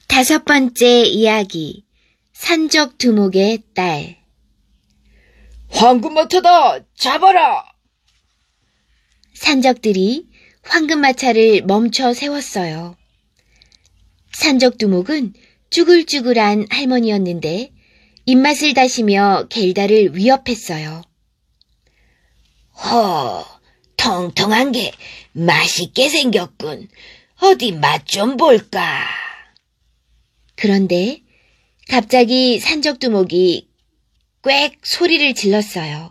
5번째 이야기. 산적두목의 딸. 황금마차다! 잡아라! 산적들이 황금마차를 멈춰 세웠어요. 산적두목은 쭈글쭈글한 할머니였는데 입맛을 다시며 겔다를 위협했어요. 통통한 게 맛있게 생겼군. 어디 맛 좀 볼까? 그런데 갑자기 산적두목이 꽥 소리를 질렀어요.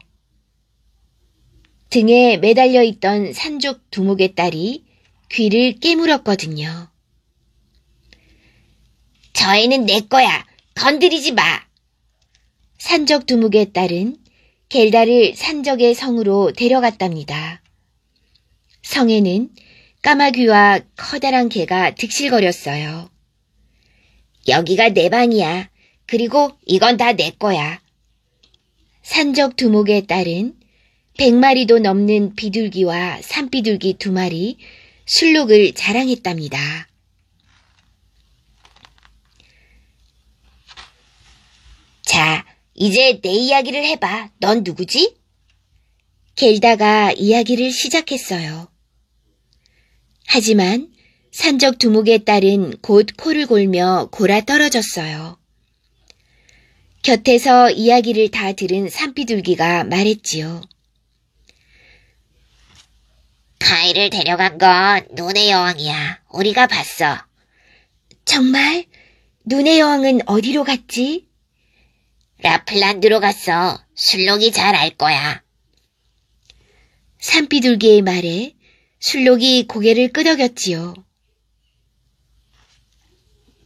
등에 매달려 있던 산적두목의 딸이 귀를 깨물었거든요. 저 애는 내 거야. 건드리지 마. 산적두목의 딸은 겔다를 산적의 성으로 데려갔답니다. 성에는 까마귀와 커다란 개가 득실거렸어요. 여기가 내 방이야. 그리고 이건 다 내 거야. 산적두목의 딸은 100마리도 넘는 비둘기와 산비둘기 2마리, 술록을 자랑했답니다. 자, 이제 내 이야기를 해봐. 넌 누구지? 겔다가 이야기를 시작했어요. 하지만 산적 두목의 딸은 곧 코를 골며 골아 떨어졌어요. 곁에서 이야기를 다 들은 산비둘기가 말했지요. 카이를 데려간 건 눈의 여왕이야. 우리가 봤어. 정말? 눈의 여왕은 어디로 갔지? 라플란드로 갔어. 술록이 잘 알 거야. 산비둘기의 말에 술록이 고개를 끄덕였지요.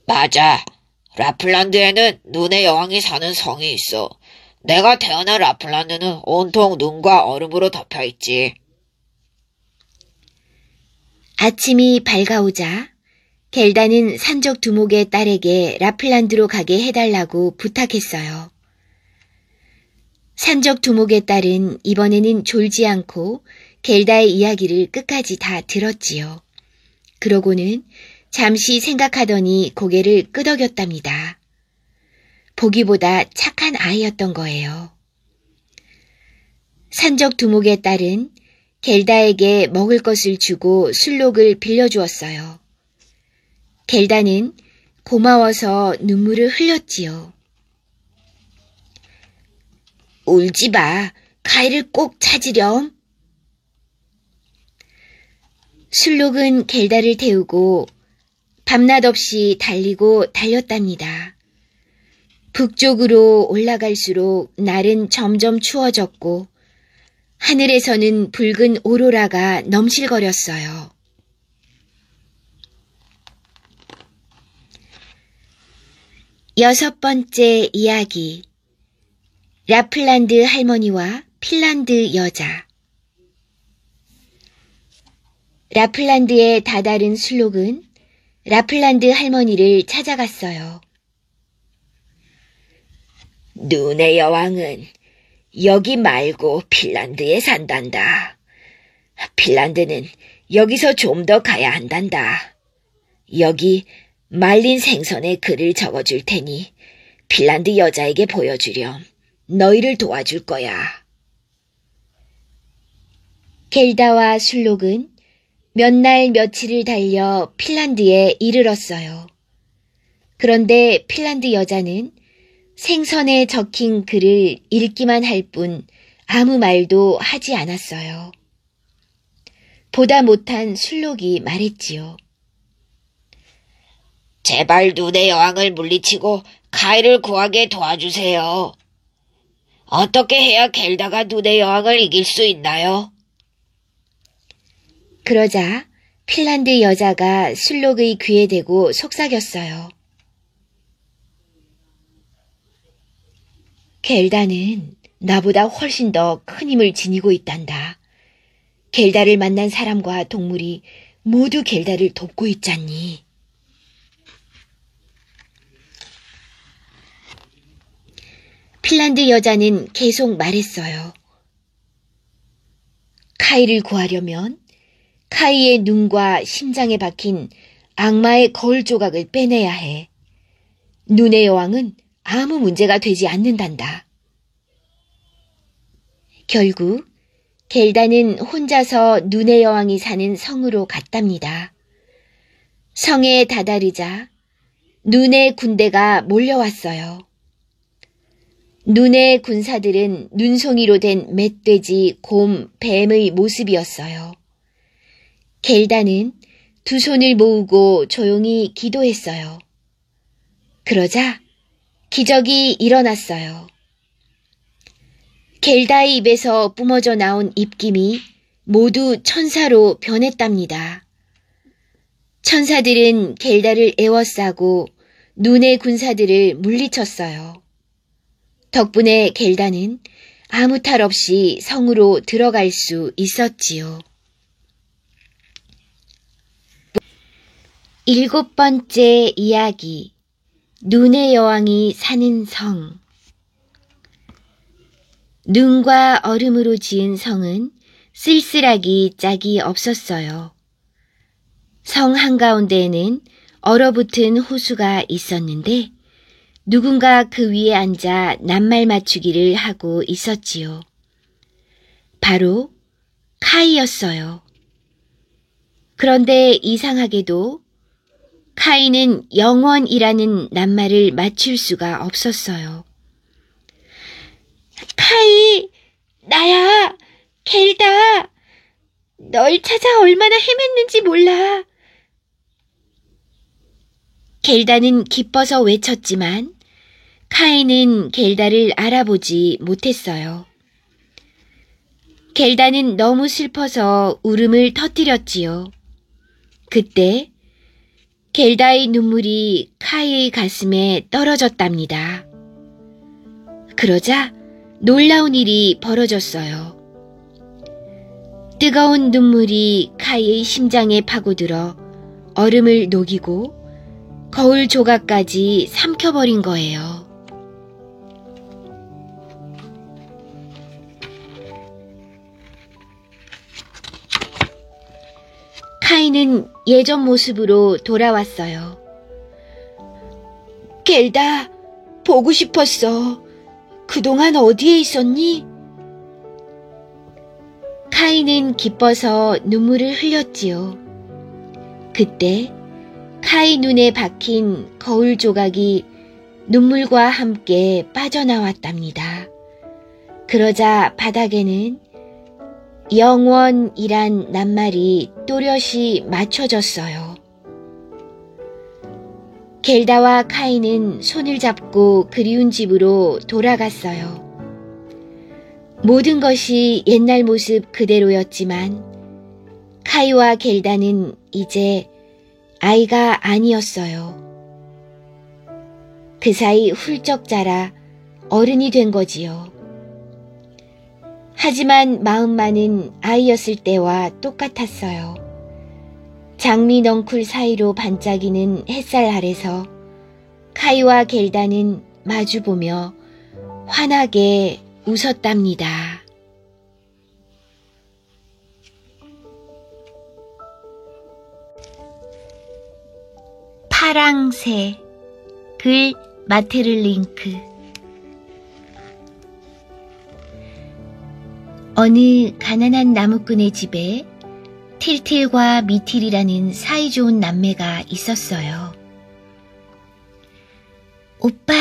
맞아. 라플란드에는 눈의 여왕이 사는 성이 있어. 내가 태어난 라플란드는 온통 눈과 얼음으로 덮여있지. 아침이 밝아오자 겔다는 산적 두목의 딸에게 라플란드로 가게 해달라고 부탁했어요. 산적 두목의 딸은 이번에는 졸지 않고 겔다의 이야기를 끝까지 다 들었지요. 그러고는 잠시 생각하더니 고개를 끄덕였답니다. 보기보다 착한 아이였던 거예요. 산적 두목의 딸은 겔다에게 먹을 것을 주고 술록을 빌려주었어요. 겔다는 고마워서 눈물을 흘렸지요. 울지 마. 카이를 꼭 찾으렴. 술록은 겔다를 태우고 밤낮 없이 달리고 달렸답니다. 북쪽으로 올라갈수록 날은 점점 추워졌고 하늘에서는 붉은 오로라가 넘실거렸어요. 여섯 번째 이야기. 라플란드 할머니와 핀란드 여자. 라플란드의 다다른 술록은 라플란드 할머니를 찾아갔어요. 눈의 여왕은 여기 말고 핀란드에 산단다. 핀란드는 여기서 좀 더 가야 한단다. 여기 말린 생선에 글을 적어줄 테니 핀란드 여자에게 보여주렴. 너희를 도와줄 거야. 겔다와 술록은 몇 날 며칠을 달려 핀란드에 이르렀어요. 그런데 핀란드 여자는 생선에 적힌 글을 읽기만 할 뿐 아무 말도 하지 않았어요. 보다 못한 술록이 말했지요. 제발 눈의 여왕을 물리치고 카이를 구하게 도와주세요. 어떻게 해야 겔다가 눈의 여왕을 이길 수 있나요? 그러자 핀란드 여자가 술록의 귀에 대고 속삭였어요. 겔다는 나보다 훨씬 더 큰 힘을 지니고 있단다. 겔다를 만난 사람과 동물이 모두 겔다를 돕고 있잖니. 핀란드 여자는 계속 말했어요. 카이를 구하려면 카이의 눈과 심장에 박힌 악마의 거울 조각을 빼내야 해. 눈의 여왕은 아무 문제가 되지 않는단다. 결국 겔다는 혼자서 눈의 여왕이 사는 성으로 갔답니다. 성에 다다르자 눈의 군대가 몰려왔어요. 눈의 군사들은 눈송이로 된 멧돼지, 곰, 뱀의 모습이었어요. 겔다는 두 손을 모으고 조용히 기도했어요. 그러자 기적이 일어났어요. 겔다의 입에서 뿜어져 나온 입김이 모두 천사로 변했답니다. 천사들은 겔다를 에워싸고 눈의 군사들을 물리쳤어요. 덕분에 겔다는 아무 탈 없이 성으로 들어갈 수 있었지요. 일곱 번째 이야기. 눈의 여왕이 사는 성. 눈과 얼음으로 지은 성은 쓸쓸하기 짝이 없었어요. 성 한가운데에는 얼어붙은 호수가 있었는데 누군가 그 위에 앉아 낱말 맞추기를 하고 있었지요. 바로 카이였어요. 그런데 이상하게도 카이는 영원이라는 낱말을 맞출 수가 없었어요. 카이, 나야, 겔다. 널 찾아 얼마나 헤맸는지 몰라. 겔다는 기뻐서 외쳤지만 카이는 겔다를 알아보지 못했어요. 겔다는 너무 슬퍼서 울음을 터뜨렸지요. 그때 겔다의 눈물이 카이의 가슴에 떨어졌답니다. 그러자 놀라운 일이 벌어졌어요. 뜨거운 눈물이 카이의 심장에 파고들어 얼음을 녹이고 거울 조각까지 삼켜버린 거예요. 카이는 예전 모습으로 돌아왔어요. 겔다, 보고 싶었어. 그동안 어디에 있었니? 카이는 기뻐서 눈물을 흘렸지요. 그때 카이 눈에 박힌 거울 조각이 눈물과 함께 빠져나왔답니다. 그러자 바닥에는 영원이란 낱말이 또렷이 맞춰졌어요. 겔다와 카이는 손을 잡고 그리운 집으로 돌아갔어요. 모든 것이 옛날 모습 그대로였지만 카이와 겔다는 이제 아이가 아니었어요. 그 사이 훌쩍 자라 어른이 된 거지요. 하지만 마음만은 아이였을 때와 똑같았어요. 장미 넝쿨 사이로 반짝이는 햇살 아래서 카이와 겔다는 마주보며 환하게 웃었답니다. 파랑새. 글 마테를링크. 어느 가난한 나무꾼의 집에 틸틸과 미틸이라는 사이좋은 남매가 있었어요. 오빠,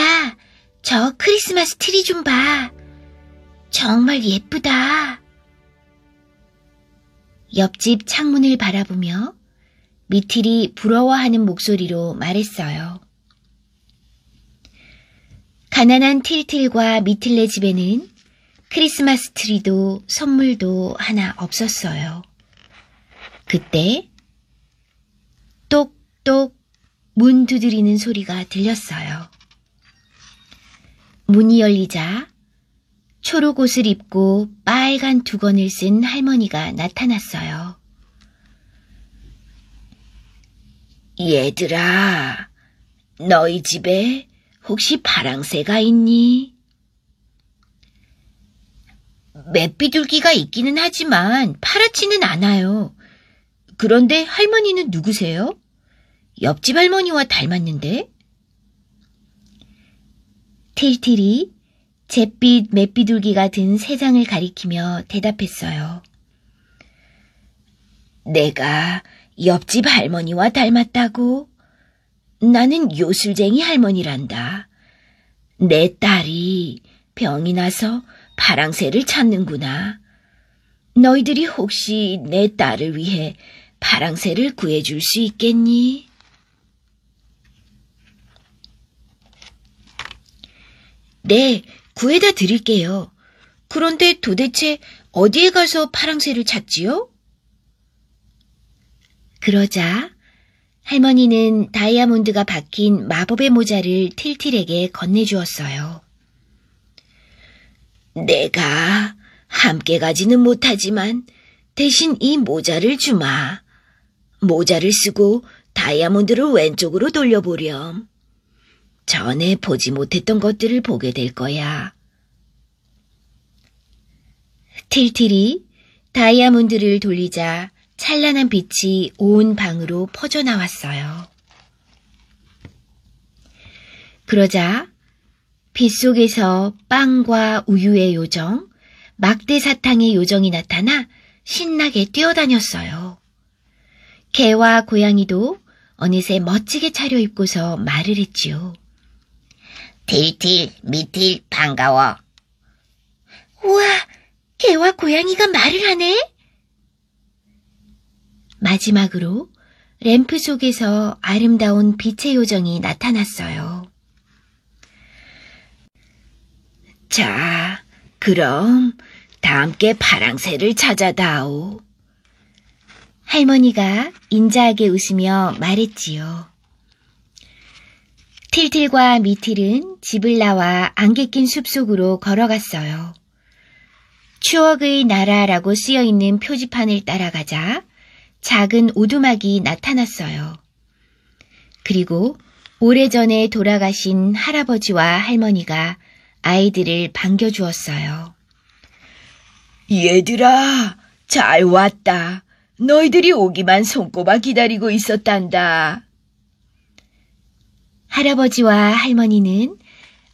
저 크리스마스 트리 좀 봐. 정말 예쁘다. 옆집 창문을 바라보며 미틸이 부러워하는 목소리로 말했어요. 가난한 틸틸과 미틸네 집에는 크리스마스 트리도 선물도 하나 없었어요. 그때 똑똑 문 두드리는 소리가 들렸어요. 문이 열리자 초록 옷을 입고 빨간 두건을 쓴 할머니가 나타났어요. 얘들아, 너희 집에 혹시 파랑새가 있니? 맷비둘기가 있기는 하지만 파랗지는 않아요. 그런데 할머니는 누구세요? 옆집 할머니와 닮았는데? 틸틸이 잿빛 맷비둘기가 든 세 장을 가리키며 대답했어요. 내가 옆집 할머니와 닮았다고? 나는 요술쟁이 할머니란다. 내 딸이 병이 나서 파랑새를 찾는구나. 너희들이 혹시 내 딸을 위해 파랑새를 구해줄 수 있겠니? 네, 구해다 드릴게요. 그런데 도대체 어디에 가서 파랑새를 찾지요? 그러자 할머니는 다이아몬드가 박힌 마법의 모자를 틸틸에게 건네주었어요. 내가 함께 가지는 못하지만 대신 이 모자를 주마. 모자를 쓰고 다이아몬드를 왼쪽으로 돌려보렴. 전에 보지 못했던 것들을 보게 될 거야. 틸틸이 다이아몬드를 돌리자 찬란한 빛이 온 방으로 퍼져나왔어요. 그러자 빛 속에서 빵과 우유의 요정, 막대 사탕의 요정이 나타나 신나게 뛰어다녔어요. 개와 고양이도 어느새 멋지게 차려입고서 말을 했지요. 틸틸, 미틸, 반가워. 우와, 개와 고양이가 말을 하네? 마지막으로 램프 속에서 아름다운 빛의 요정이 나타났어요. 자, 그럼 다 함께 파랑새를 찾아다오. 할머니가 인자하게 웃으며 말했지요. 틸틸과 미틸은 집을 나와 안개 낀 숲속으로 걸어갔어요. 추억의 나라라고 쓰여있는 표지판을 따라가자 작은 오두막이 나타났어요. 그리고 오래전에 돌아가신 할아버지와 할머니가 아이들을 반겨주었어요. 얘들아, 잘 왔다. 너희들이 오기만 손꼽아 기다리고 있었단다. 할아버지와 할머니는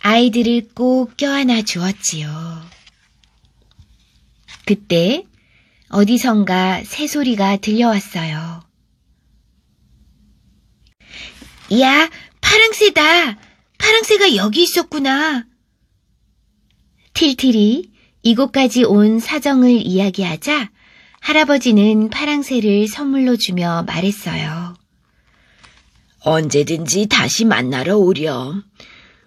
아이들을 꼭 껴안아 주었지요. 그때 어디선가 새소리가 들려왔어요. 야, 파랑새다. 파랑새가 여기 있었구나. 틸틸이 이곳까지 온 사정을 이야기하자 할아버지는 파랑새를 선물로 주며 말했어요. 언제든지 다시 만나러 오렴.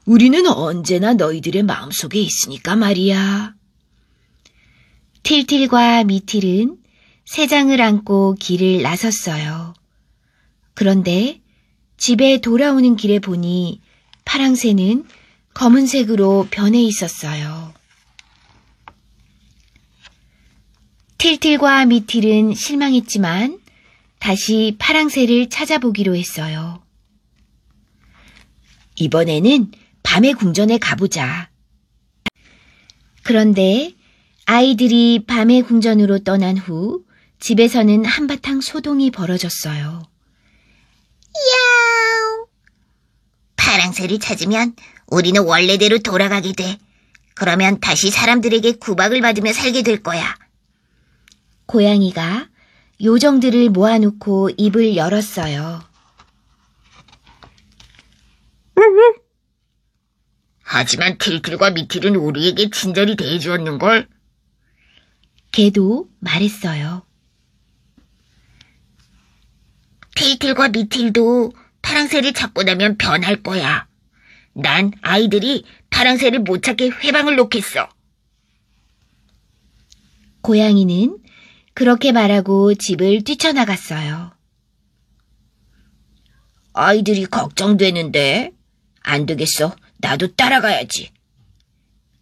우리는 언제나 너희들의 마음속에 있으니까 말이야. 틸틸과 미틸은 새장을 안고 길을 나섰어요. 그런데 집에 돌아오는 길에 보니 파랑새는 검은색으로 변해 있었어요. 틸틸과 미틸은 실망했지만 다시 파랑새를 찾아보기로 했어요. 이번에는 밤의 궁전에 가보자. 그런데 아이들이 밤의 궁전으로 떠난 후 집에서는 한바탕 소동이 벌어졌어요. 야옹! 파랑새를 찾으면 우리는 원래대로 돌아가게 돼. 그러면 다시 사람들에게 구박을 받으며 살게 될 거야. 고양이가 요정들을 모아놓고 입을 열었어요. 하지만 틸틸과 미틸은 우리에게 친절히 대해주었는걸. 개도 말했어요. 틸틸과 미틸도 파랑새를 찾고 나면 변할 거야. 난 아이들이 파랑새를 못 찾게 회방을 놓겠어. 고양이는 그렇게 말하고 집을 뛰쳐나갔어요. 아이들이 걱정되는데. 안 되겠어. 나도 따라가야지.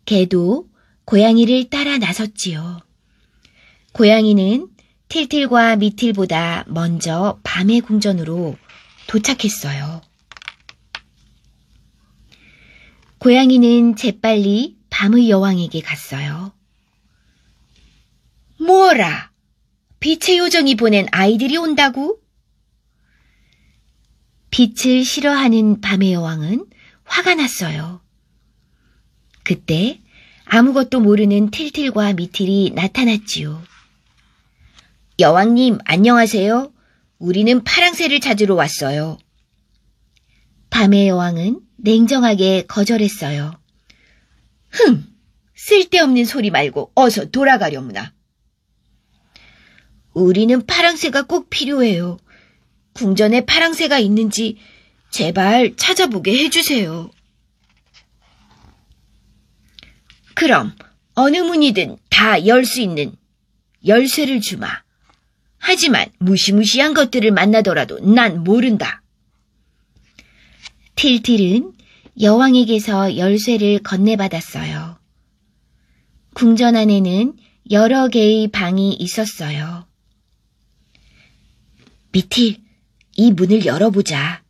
개도 고양이를 따라 나섰지요. 고양이는 틸틸과 미틸보다 먼저 밤의 궁전으로 도착했어요. 고양이는 재빨리 밤의 여왕에게 갔어요. 뭐라? 빛의 요정이 보낸 아이들이 온다고? 빛을 싫어하는 밤의 여왕은 화가 났어요. 그때 아무것도 모르는 틸틸과 미틸이 나타났지요. 여왕님, 안녕하세요. 우리는 파랑새를 찾으러 왔어요. 밤의 여왕은 냉정하게 거절했어요. 쓸데없는 소리 말고 어서 돌아가려무나. 우리는 파랑새가 꼭 필요해요. 궁전에 파랑새가 있는지 제발 찾아보게 해주세요. 그럼 어느 문이든 다 열 수 있는 열쇠를 주마. 하지만 무시무시한 것들을 만나더라도 난 모른다. 틸틸은 여왕에게서 열쇠를 건네받았어요. 궁전 안에는 여러 개의 방이 있었어요. 미틸, 이 문을 열어보자.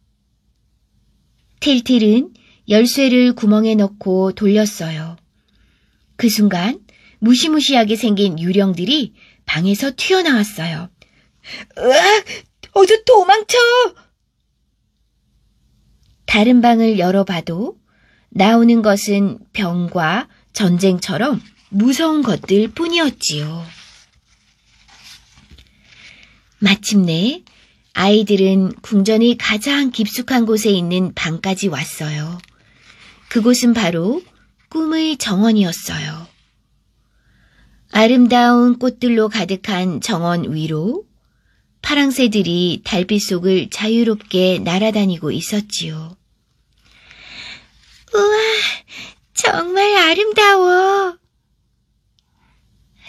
틸틸은 열쇠를 구멍에 넣고 돌렸어요. 그 순간 무시무시하게 생긴 유령들이 방에서 튀어나왔어요. 으악! 어서 도망쳐! 다른 방을 열어봐도 나오는 것은 병과 전쟁처럼 무서운 것들 뿐이었지요. 마침내 아이들은 궁전의 가장 깊숙한 곳에 있는 방까지 왔어요. 그곳은 바로 꿈의 정원이었어요. 아름다운 꽃들로 가득한 정원 위로 파랑새들이 달빛 속을 자유롭게 날아다니고 있었지요. 우와, 정말 아름다워.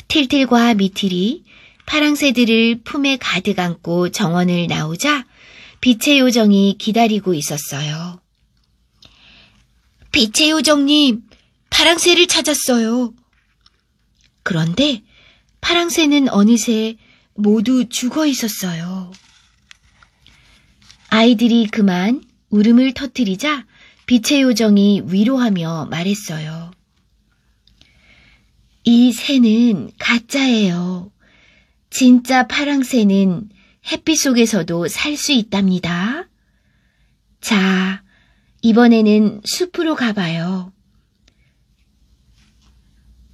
틸틸과 미틸이 파랑새들을 품에 가득 안고 정원을 나오자 빛의 요정이 기다리고 있었어요. 빛의 요정님, 파랑새를 찾았어요. 그런데 파랑새는 어느새 모두 죽어 있었어요. 아이들이 그만 울음을 터뜨리자 빛의 요정이 위로하며 말했어요. 이 새는 가짜예요. 진짜 파랑새는 햇빛 속에서도 살 수 있답니다. 자, 이번에는 숲으로 가봐요.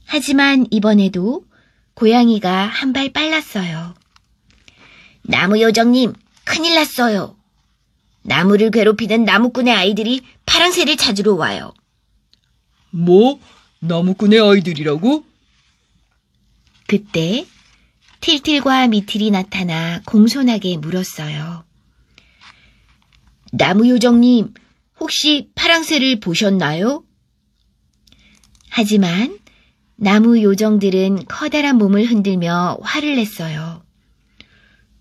하지만 이번에도 고양이가 한 발 빨랐어요. 나무 요정님, 큰일 났어요. 나무를 괴롭히는 나무꾼의 아이들이 파랑새를 찾으러 와요. 뭐? 나무꾼의 아이들이라고? 그때 틸틸과 미틸이 나타나 공손하게 물었어요. 나무 요정님, 혹시 파랑새를 보셨나요? 하지만 나무 요정들은 커다란 몸을 흔들며 화를 냈어요.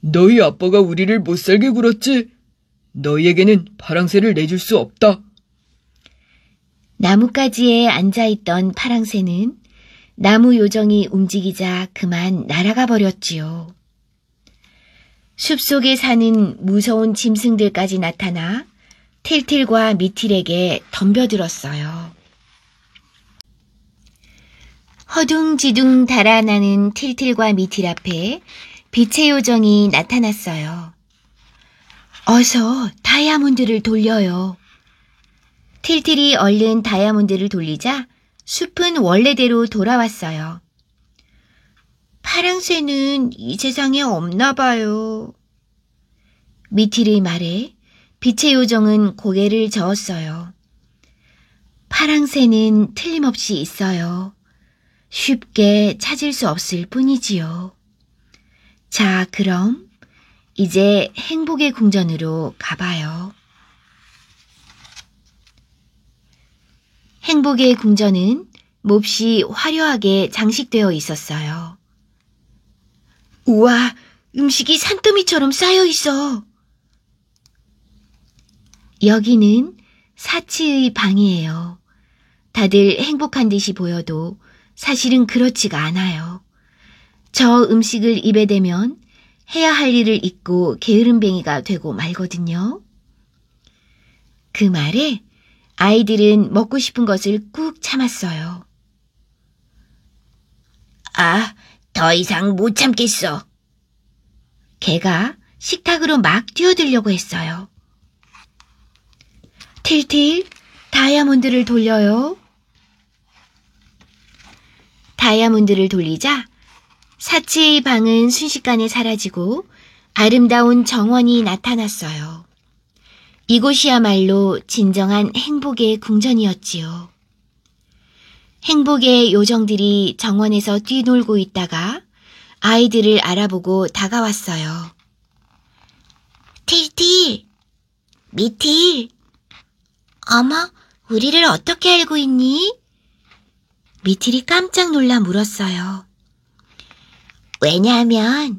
너희 아빠가 우리를 못살게 굴었지? 너희에게는 파랑새를 내줄 수 없다. 나뭇가지에 앉아있던 파랑새는 나무 요정이 움직이자 그만 날아가 버렸지요. 숲속에 사는 무서운 짐승들까지 나타나 틸틸과 미틸에게 덤벼들었어요. 허둥지둥 달아나는 틸틸과 미틸 앞에 빛의 요정이 나타났어요. 어서 다이아몬드를 돌려요. 틸틸이 얼른 다이아몬드를 돌리자 숲은 원래대로 돌아왔어요. 파랑새는 이 세상에 없나 봐요. 미틸의 말에 빛의 요정은 고개를 저었어요. 파랑새는 틀림없이 있어요. 쉽게 찾을 수 없을 뿐이지요. 자, 그럼 이제 행복의 궁전으로 가봐요. 행복의 궁전은 몹시 화려하게 장식되어 있었어요. 우와, 음식이 산더미처럼 쌓여 있어. 여기는 사치의 방이에요. 다들 행복한 듯이 보여도 사실은 그렇지가 않아요. 저 음식을 입에 대면 해야 할 일을 잊고 게으름뱅이가 되고 말거든요. 그 말에 아이들은 먹고 싶은 것을 꾹 참았어요. 아, 더 이상 못 참겠어. 개가 식탁으로 막 뛰어들려고 했어요. 틸틸, 다이아몬드를 돌려요. 다이아몬드를 돌리자 사치의 방은 순식간에 사라지고 아름다운 정원이 나타났어요. 이곳이야말로 진정한 행복의 궁전이었지요. 행복의 요정들이 정원에서 뛰놀고 있다가 아이들을 알아보고 다가왔어요. 틸틸, 미틸, 어머, 우리를 어떻게 알고 있니? 미틸이 깜짝 놀라 물었어요. 왜냐하면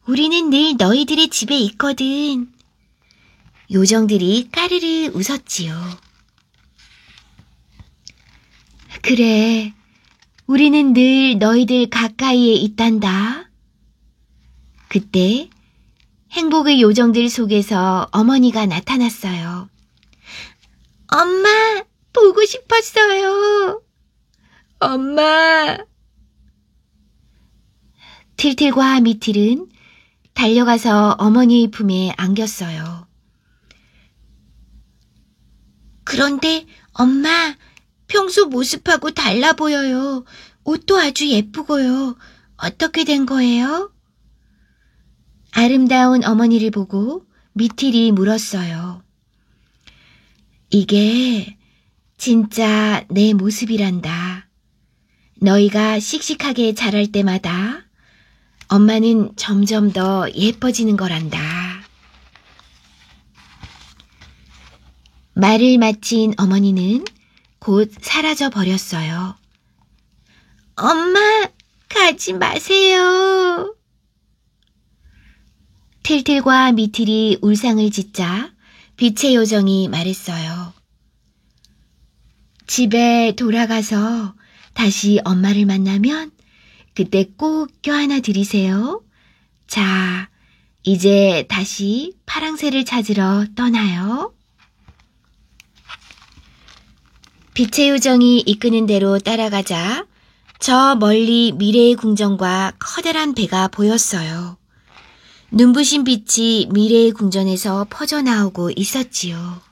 우리는 늘 너희들의 집에 있거든. 요정들이 까르르 웃었지요. 그래, 우리는 늘 너희들 가까이에 있단다. 그때 행복의 요정들 속에서 어머니가 나타났어요. 엄마, 보고 싶었어요. 엄마. 틸틸과 미틸은 달려가서 어머니의 품에 안겼어요. 그런데 엄마, 평소 모습하고 달라 보여요. 옷도 아주 예쁘고요. 어떻게 된 거예요? 아름다운 어머니를 보고 미틸이 물었어요. 이게 진짜 내 모습이란다. 너희가 씩씩하게 자랄 때마다 엄마는 점점 더 예뻐지는 거란다. 말을 마친 어머니는 곧 사라져 버렸어요. 엄마, 가지 마세요. 틸틸과 미틸이 울상을 짓자 빛의 요정이 말했어요. 집에 돌아가서 다시 엄마를 만나면 그때 꼭 껴안아 드리세요. 자, 이제 다시 파랑새를 찾으러 떠나요. 빛의 요정이 이끄는 대로 따라가자 저 멀리 미래의 궁전과 커다란 배가 보였어요. 눈부신 빛이 미래의 궁전에서 퍼져나오고 있었지요.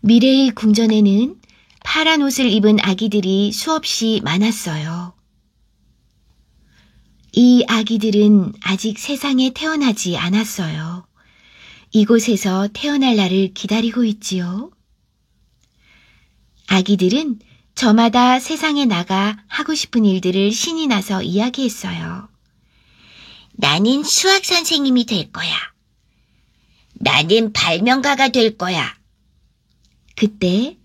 미래의 궁전에는 파란 옷을 입은 아기들이 수없이 많았어요. 이 아기들은 아직 세상에 태어나지 않았어요. 이곳에서 태어날 날을 기다리고 있지요. 아기들은 저마다 세상에 나가 하고 싶은 일들을 신이 나서 이야기했어요. 나는 수학 선생님이 될 거야. 나는 발명가가 될 거야. 그때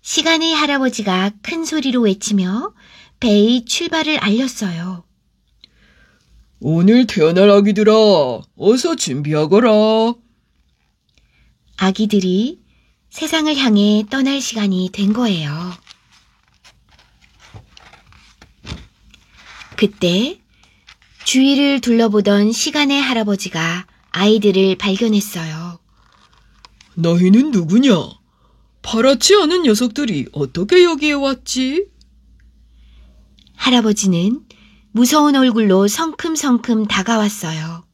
시간의 할아버지가 큰 소리로 외치며 배의 출발을 알렸어요. 오늘 태어날 아기들아, 어서 준비하거라. 아기들이 세상을 향해 떠날 시간이 된 거예요. 그때 주위를 둘러보던 시간의 할아버지가 아이들을 발견했어요. 너희는 누구냐? 파랗지 않은 녀석들이 어떻게 여기에 왔지? 할아버지는 무서운 얼굴로 성큼성큼 다가왔어요.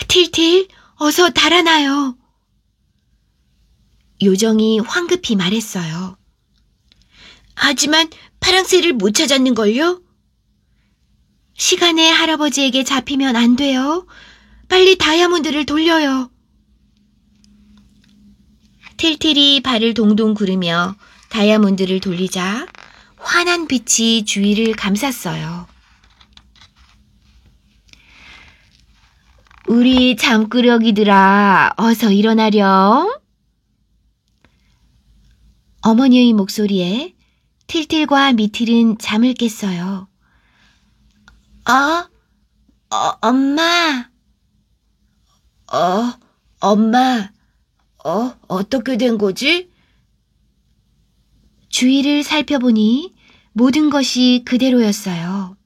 틸틸, 어서 달아나요. 요정이 황급히 말했어요. 하지만 파랑새를 못 찾았는걸요? 시간의 할아버지에게 잡히면 안 돼요. 빨리 다이아몬드를 돌려요. 틸틸이 발을 동동 구르며 다이아몬드를 돌리자 환한 빛이 주위를 감쌌어요. 우리 잠꾸러기들아, 어서 일어나렴. 어머니의 목소리에 틸틸과 미틸은 잠을 깼어요. 엄마. 엄마. 어떻게 된 거지? 주위를 살펴보니 모든 것이 그대로였어요.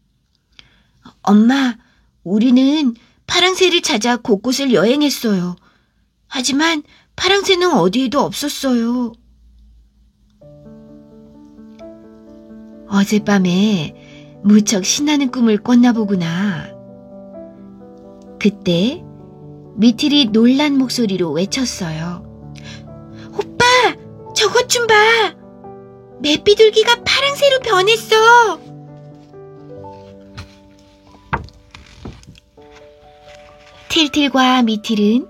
엄마, 우리는 파랑새를 찾아 곳곳을 여행했어요. 하지만 파랑새는 어디에도 없었어요. 어젯밤에 무척 신나는 꿈을 꿨나 보구나. 그때 미틸이 놀란 목소리로 외쳤어요. 오빠, 저것 좀 봐. 맷비둘기가 파랑새로 변했어. 틸틸과 미틸은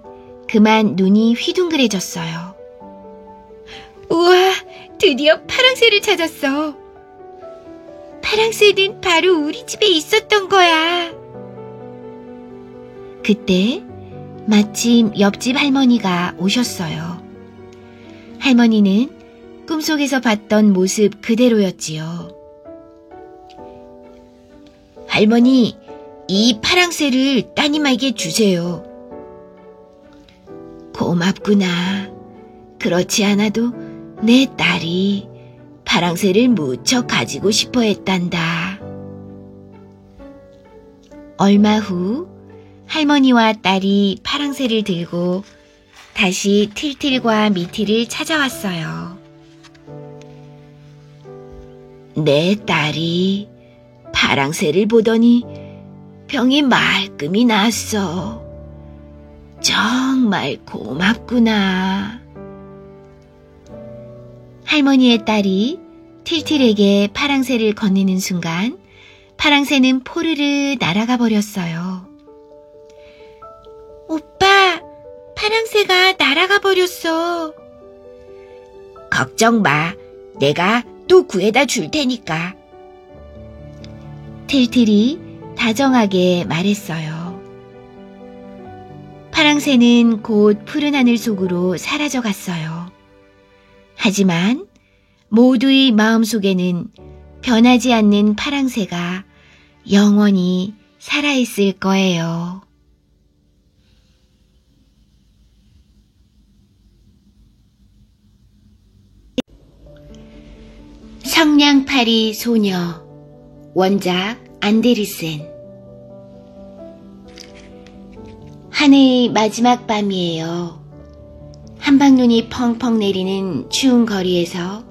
그만 눈이 휘둥그레졌어요. 우와, 드디어 파랑새를 찾았어. 파랑새는 바로 우리 집에 있었던 거야. 그때 마침 옆집 할머니가 오셨어요. 할머니는 꿈속에서 봤던 모습 그대로였지요. 할머니, 이 파랑새를 따님에게 주세요. 고맙구나. 그렇지 않아도 내 딸이 파랑새를 무척 가지고 싶어 했단다. 얼마 후 할머니와 딸이 파랑새를 들고 다시 틸틸과 미틸을 찾아왔어요. 내 딸이 파랑새를 보더니 병이 말끔히 났어. 정말 고맙구나. 할머니의 딸이 틸틸에게 파랑새를 건네는 순간 파랑새는 포르르 날아가 버렸어요. 오빠, 파랑새가 날아가 버렸어. 걱정 마. 내가 또 구해다 줄 테니까. 틀틀이 다정하게 말했어요. 파랑새는 곧 푸른 하늘 속으로 사라져 갔어요. 하지만 모두의 마음속에는 변하지 않는 파랑새가 영원히 살아있을 거예요. 성냥팔이 소녀, 원작 안데르센. 한 해의 마지막 밤이에요. 한방눈이 펑펑 내리는 추운 거리에서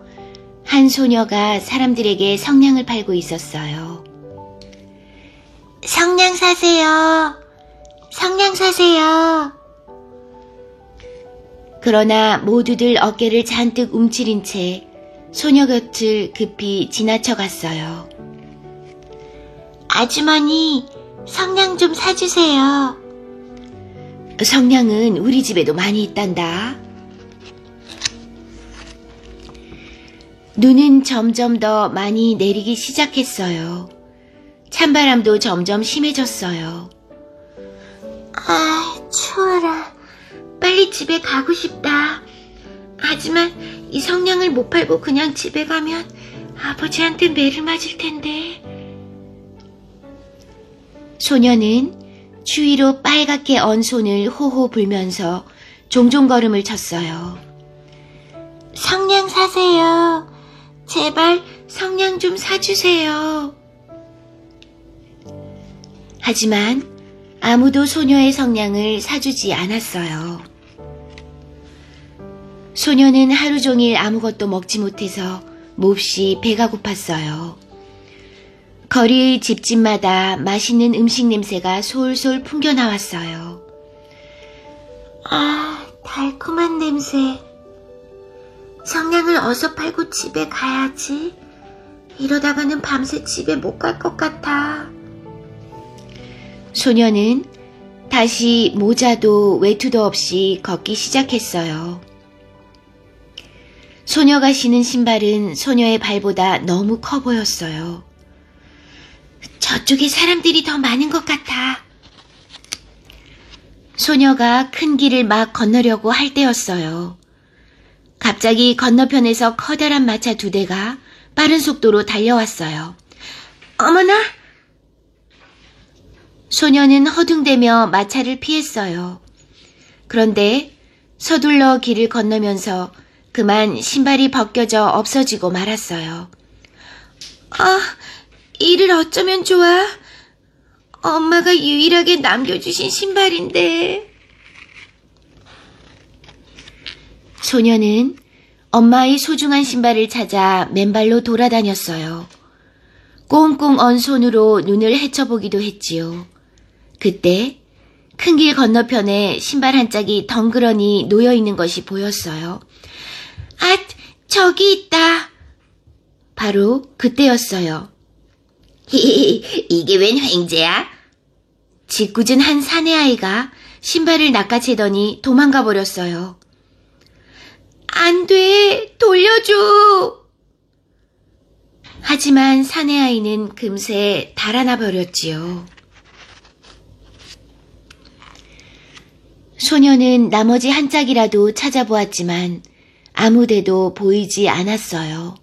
한 소녀가 사람들에게 성냥을 팔고 있었어요. 성냥 사세요. 성냥 사세요. 그러나 모두들 어깨를 잔뜩 움츠린 채 소녀 곁을 급히 지나쳐 갔어요. 아주머니, 성냥 좀 사주세요. 성냥은 우리 집에도 많이 있단다. 눈은 점점 더 많이 내리기 시작했어요. 찬바람도 점점 심해졌어요. 아, 추워라. 빨리 집에 가고 싶다. 하지만 이 성냥을 못 팔고 그냥 집에 가면 아버지한테 매를 맞을 텐데. 소녀는 추위로 빨갛게 언 손을 호호 불면서 종종 걸음을 쳤어요. 성냥 사세요. 제발 성냥 좀 사주세요. 하지만 아무도 소녀의 성냥을 사주지 않았어요. 소녀는 하루 종일 아무것도 먹지 못해서 몹시 배가 고팠어요. 거리의 집집마다 맛있는 음식 냄새가 솔솔 풍겨나왔어요. 아, 달콤한 냄새. 성냥을 어서 팔고 집에 가야지. 이러다가는 밤새 집에 못 갈 것 같아. 소녀는 다시 모자도 외투도 없이 걷기 시작했어요. 소녀가 신은 신발은 소녀의 발보다 너무 커 보였어요. 저쪽에 사람들이 더 많은 것 같아. 소녀가 큰 길을 막 건너려고 할 때였어요. 갑자기 건너편에서 커다란 마차 2대가 빠른 속도로 달려왔어요. 어머나! 소녀는 허둥대며 마차를 피했어요. 그런데 서둘러 길을 건너면서 그만 신발이 벗겨져 없어지고 말았어요. 아, 이를 어쩌면 좋아? 엄마가 유일하게 남겨주신 신발인데. 소녀는 엄마의 소중한 신발을 찾아 맨발로 돌아다녔어요. 꽁꽁 언 손으로 눈을 헤쳐보기도 했지요. 그때 큰 길 건너편에 신발 한 짝이 덩그러니 놓여있는 것이 보였어요. 아, 저기 있다. 바로 그때였어요. 이게 웬 횡재야? 짓궂은 한 사내아이가 신발을 낚아채더니 도망가 버렸어요. 안 돼, 돌려줘. 하지만 사내아이는 금세 달아나 버렸지요. 소녀는 나머지 한 짝이라도 찾아보았지만 아무데도 보이지 않았어요.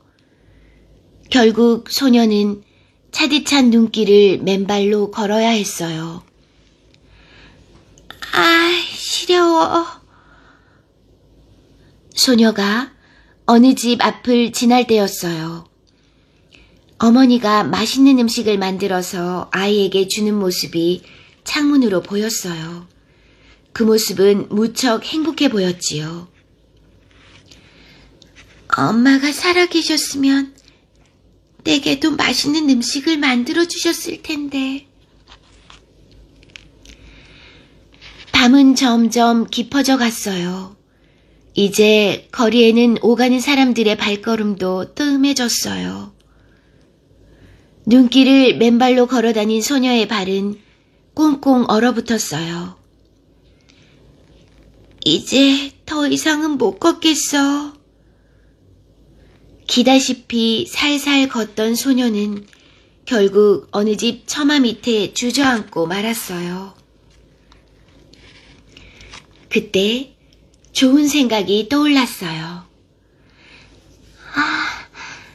결국 소녀는 차디찬 눈길을 맨발로 걸어야 했어요. 아, 시려워. 소녀가 어느 집 앞을 지날 때였어요. 어머니가 맛있는 음식을 만들어서 아이에게 주는 모습이 창문으로 보였어요. 그 모습은 무척 행복해 보였지요. 엄마가 살아계셨으면 내게도 맛있는 음식을 만들어 주셨을 텐데. 밤은 점점 깊어져 갔어요. 이제 거리에는 오가는 사람들의 발걸음도 뜸해졌어요. 눈길을 맨발로 걸어다닌 소녀의 발은 꽁꽁 얼어붙었어요. 이제 더 이상은 못 걷겠어. 기다시피 살살 걷던 소녀는 결국 어느 집 처마 밑에 주저앉고 말았어요. 그때 좋은 생각이 떠올랐어요.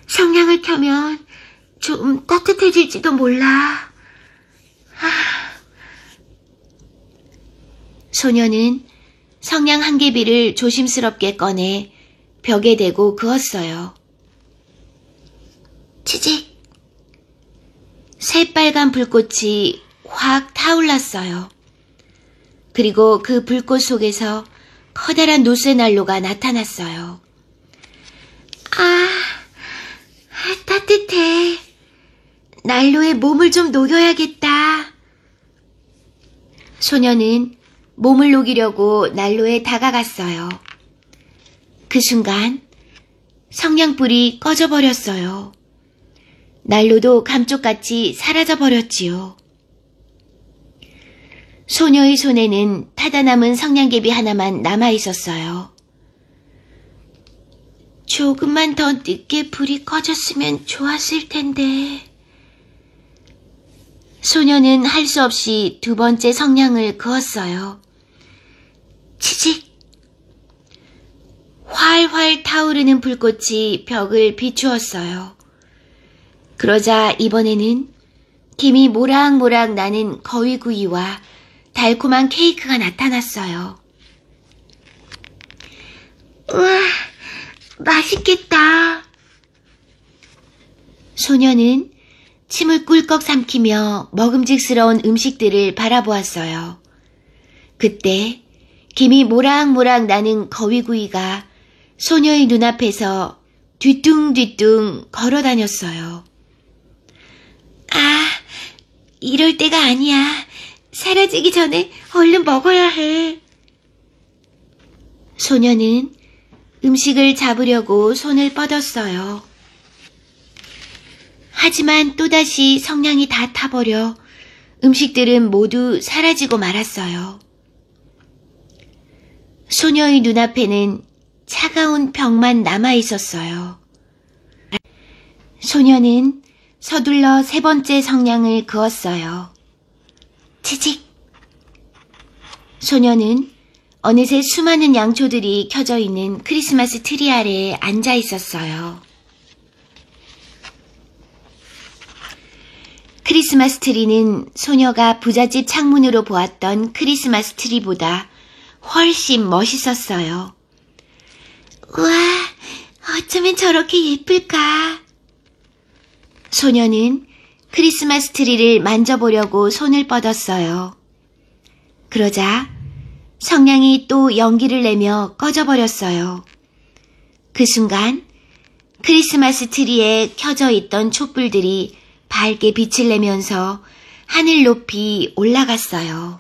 성냥을 켜면 좀 따뜻해질지도 몰라. 소녀는 성냥 한 개비를 조심스럽게 꺼내 벽에 대고 그었어요. 치직! 새빨간 불꽃이 확 타올랐어요. 그리고 그 불꽃 속에서 커다란 노쇠난로가 나타났어요. 따뜻해. 난로에 몸을 좀 녹여야겠다. 소녀는 몸을 녹이려고 난로에 다가갔어요. 그 순간 성냥불이 꺼져버렸어요. 난로도 감쪽같이 사라져버렸지요. 소녀의 손에는 타다 남은 성냥개비 하나만 남아있었어요. 조금만 더 늦게 불이 꺼졌으면 좋았을 텐데. 소녀는 할 수 없이 두 번째 성냥을 그었어요. 치직! 활활 타오르는 불꽃이 벽을 비추었어요. 그러자 이번에는 김이 모락모락 나는 거위구이와 달콤한 케이크가 나타났어요. 우와, 맛있겠다. 소녀는 침을 꿀꺽 삼키며 먹음직스러운 음식들을 바라보았어요. 그때 김이 모락모락 나는 거위구이가 소녀의 눈앞에서 뒤뚱뒤뚱 걸어다녔어요. 이럴 때가 아니야. 사라지기 전에 얼른 먹어야 해. 소녀는 음식을 잡으려고 손을 뻗었어요. 하지만 또다시 성냥이 다 타버려 음식들은 모두 사라지고 말았어요. 소녀의 눈앞에는 차가운 벽만 남아있었어요. 소녀는 서둘러 세 번째 성냥을 그었어요. 치직! 소녀는 어느새 수많은 양초들이 켜져 있는 크리스마스 트리 아래에 앉아 있었어요. 크리스마스 트리는 소녀가 부잣집 창문으로 보았던 크리스마스 트리보다 훨씬 멋있었어요. 우와, 어쩌면 저렇게 예쁠까? 소녀는 크리스마스 트리를 만져보려고 손을 뻗었어요. 그러자 성냥이 또 연기를 내며 꺼져버렸어요. 그 순간 크리스마스 트리에 켜져 있던 촛불들이 밝게 빛을 내면서 하늘 높이 올라갔어요.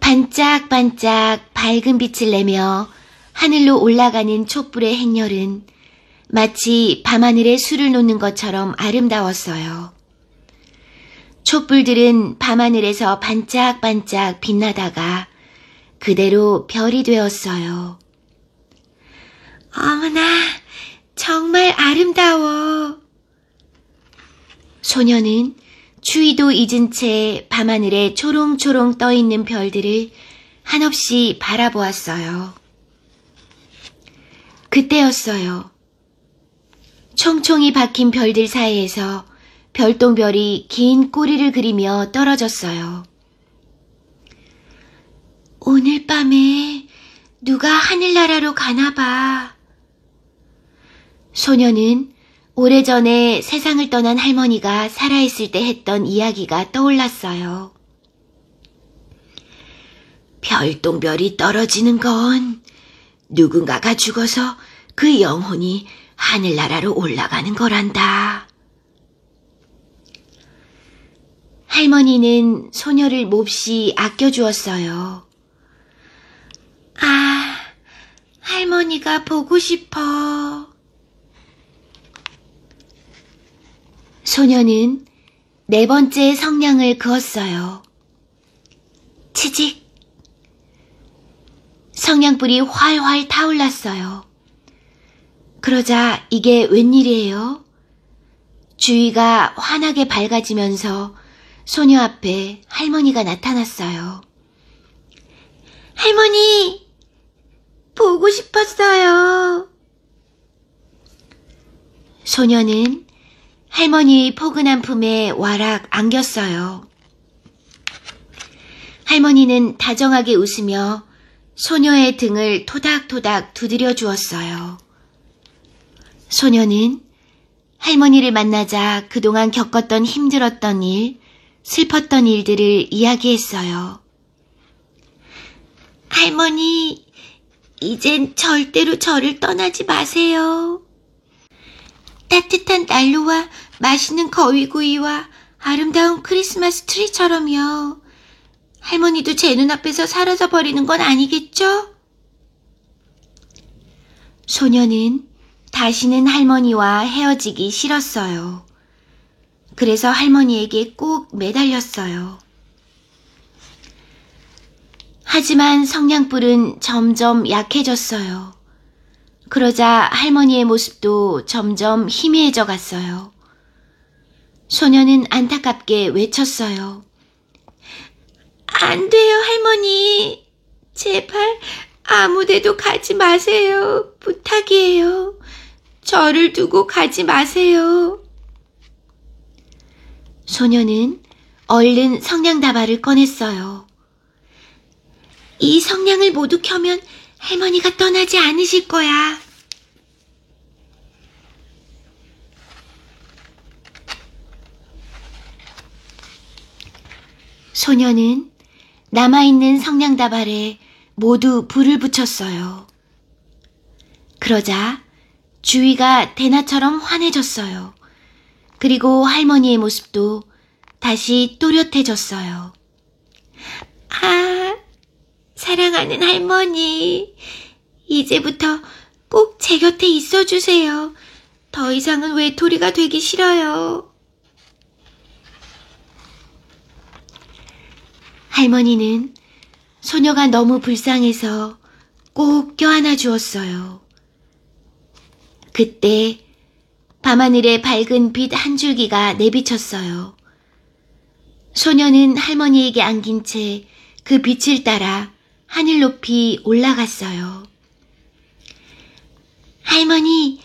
반짝반짝 밝은 빛을 내며 하늘로 올라가는 촛불의 행렬은 마치 밤하늘에 술을 놓는 것처럼 아름다웠어요. 촛불들은 밤하늘에서 반짝반짝 빛나다가 그대로 별이 되었어요. 어머나, 정말 아름다워. 소녀는 추위도 잊은 채 밤하늘에 초롱초롱 떠있는 별들을 한없이 바라보았어요. 그때였어요. 총총이 박힌 별들 사이에서 별똥별이 긴 꼬리를 그리며 떨어졌어요. 오늘 밤에 누가 하늘나라로 가나봐. 소녀는 오래전에 세상을 떠난 할머니가 살아있을 때 했던 이야기가 떠올랐어요. 별똥별이 떨어지는 건 누군가가 죽어서 그 영혼이 하늘나라로 올라가는 거란다. 할머니는 소녀를 몹시 아껴주었어요. 할머니가 보고 싶어. 소녀는 네 번째 성냥을 그었어요. 치직! 성냥불이 활활 타올랐어요. 그러자 이게 웬일이에요? 주위가 환하게 밝아지면서 소녀 앞에 할머니가 나타났어요. 할머니, 보고 싶었어요. 소녀는 할머니의 포근한 품에 와락 안겼어요. 할머니는 다정하게 웃으며 소녀의 등을 토닥토닥 두드려 주었어요. 소녀는 할머니를 만나자 그동안 겪었던 힘들었던 일, 슬펐던 일들을 이야기했어요. 할머니, 이젠 절대로 저를 떠나지 마세요. 따뜻한 난로와 맛있는 거위구이와 아름다운 크리스마스 트리처럼요. 할머니도 제 눈앞에서 사라져 버리는 건 아니겠죠? 소녀는 다시는 할머니와 헤어지기 싫었어요. 그래서 할머니에게 꼭 매달렸어요. 하지만 성냥불은 점점 약해졌어요. 그러자 할머니의 모습도 점점 희미해져 갔어요. 소녀는 안타깝게 외쳤어요. 안 돼요, 할머니. 제발 아무데도 가지 마세요. 부탁이에요. 저를 두고 가지 마세요. 소녀는 얼른 성냥다발을 꺼냈어요. 이 성냥을 모두 켜면 할머니가 떠나지 않으실 거야. 소녀는 남아있는 성냥다발에 모두 불을 붙였어요. 그러자 주위가 대낮처럼 환해졌어요. 그리고 할머니의 모습도 다시 또렷해졌어요. 아, 사랑하는 할머니, 이제부터 꼭 제 곁에 있어주세요. 더 이상은 외톨이가 되기 싫어요. 할머니는 소녀가 너무 불쌍해서 꼭 껴안아 주었어요. 그때 밤하늘에 밝은 빛 한 줄기가 내비쳤어요. 소녀는 할머니에게 안긴 채 그 빛을 따라 하늘 높이 올라갔어요. 할머니,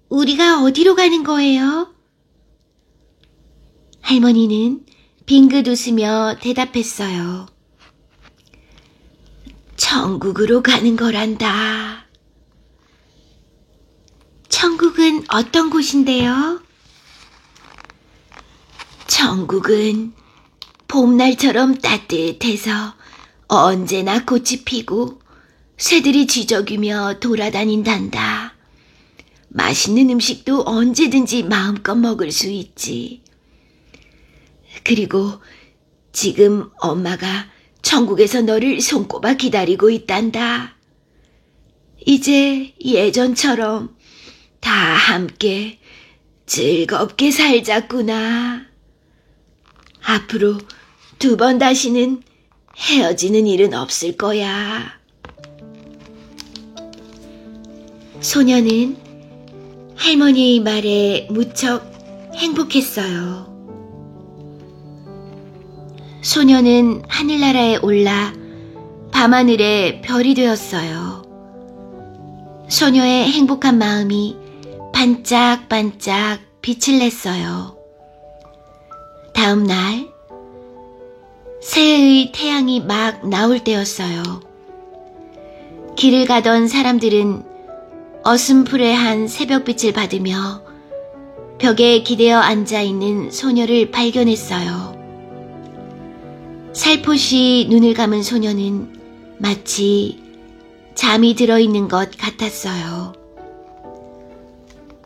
우리가 어디로 가는 거예요? 할머니는 빙긋 웃으며 대답했어요. 천국으로 가는 거란다. 천국은 어떤 곳인데요? 천국은 봄날처럼 따뜻해서 언제나 꽃이 피고 새들이 지저귀며 돌아다닌단다. 맛있는 음식도 언제든지 마음껏 먹을 수 있지. 그리고 지금 엄마가 천국에서 너를 손꼽아 기다리고 있단다. 이제 예전처럼 다 함께 즐겁게 살자꾸나. 앞으로 2번 다시는 헤어지는 일은 없을 거야. 소녀는 할머니의 말에 무척 행복했어요. 소녀는 하늘나라에 올라 밤하늘의 별이 되었어요. 소녀의 행복한 마음이 반짝반짝 빛을 냈어요. 다음 날 새해의 태양이 막 나올 때였어요. 길을 가던 사람들은 어슴푸레한 새벽빛을 받으며 벽에 기대어 앉아있는 소녀를 발견했어요. 살포시 눈을 감은 소녀는 마치 잠이 들어있는 것 같았어요.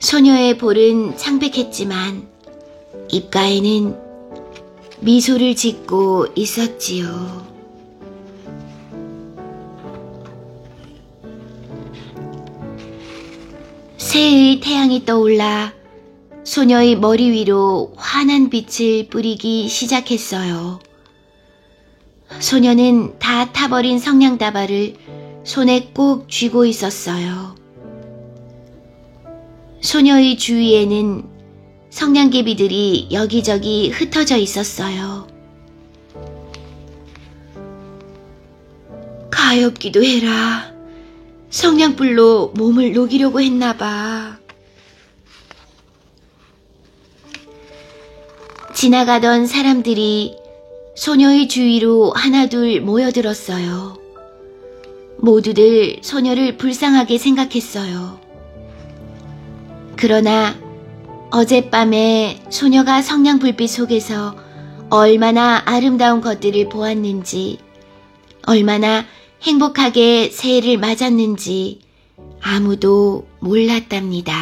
소녀의 볼은 창백했지만 입가에는 미소를 짓고 있었지요. 새해의 태양이 떠올라 소녀의 머리 위로 환한 빛을 뿌리기 시작했어요. 소녀는 다 타버린 성냥다발을 손에 꼭 쥐고 있었어요. 소녀의 주위에는 성냥개비들이 여기저기 흩어져 있었어요. 가엾기도 해라. 성냥불로 몸을 녹이려고 했나 봐. 지나가던 사람들이 소녀의 주위로 하나둘 모여들었어요. 모두들 소녀를 불쌍하게 생각했어요. 그러나 어젯밤에 소녀가 성냥불빛 속에서 얼마나 아름다운 것들을 보았는지, 얼마나 행복하게 새해를 맞았는지 아무도 몰랐답니다.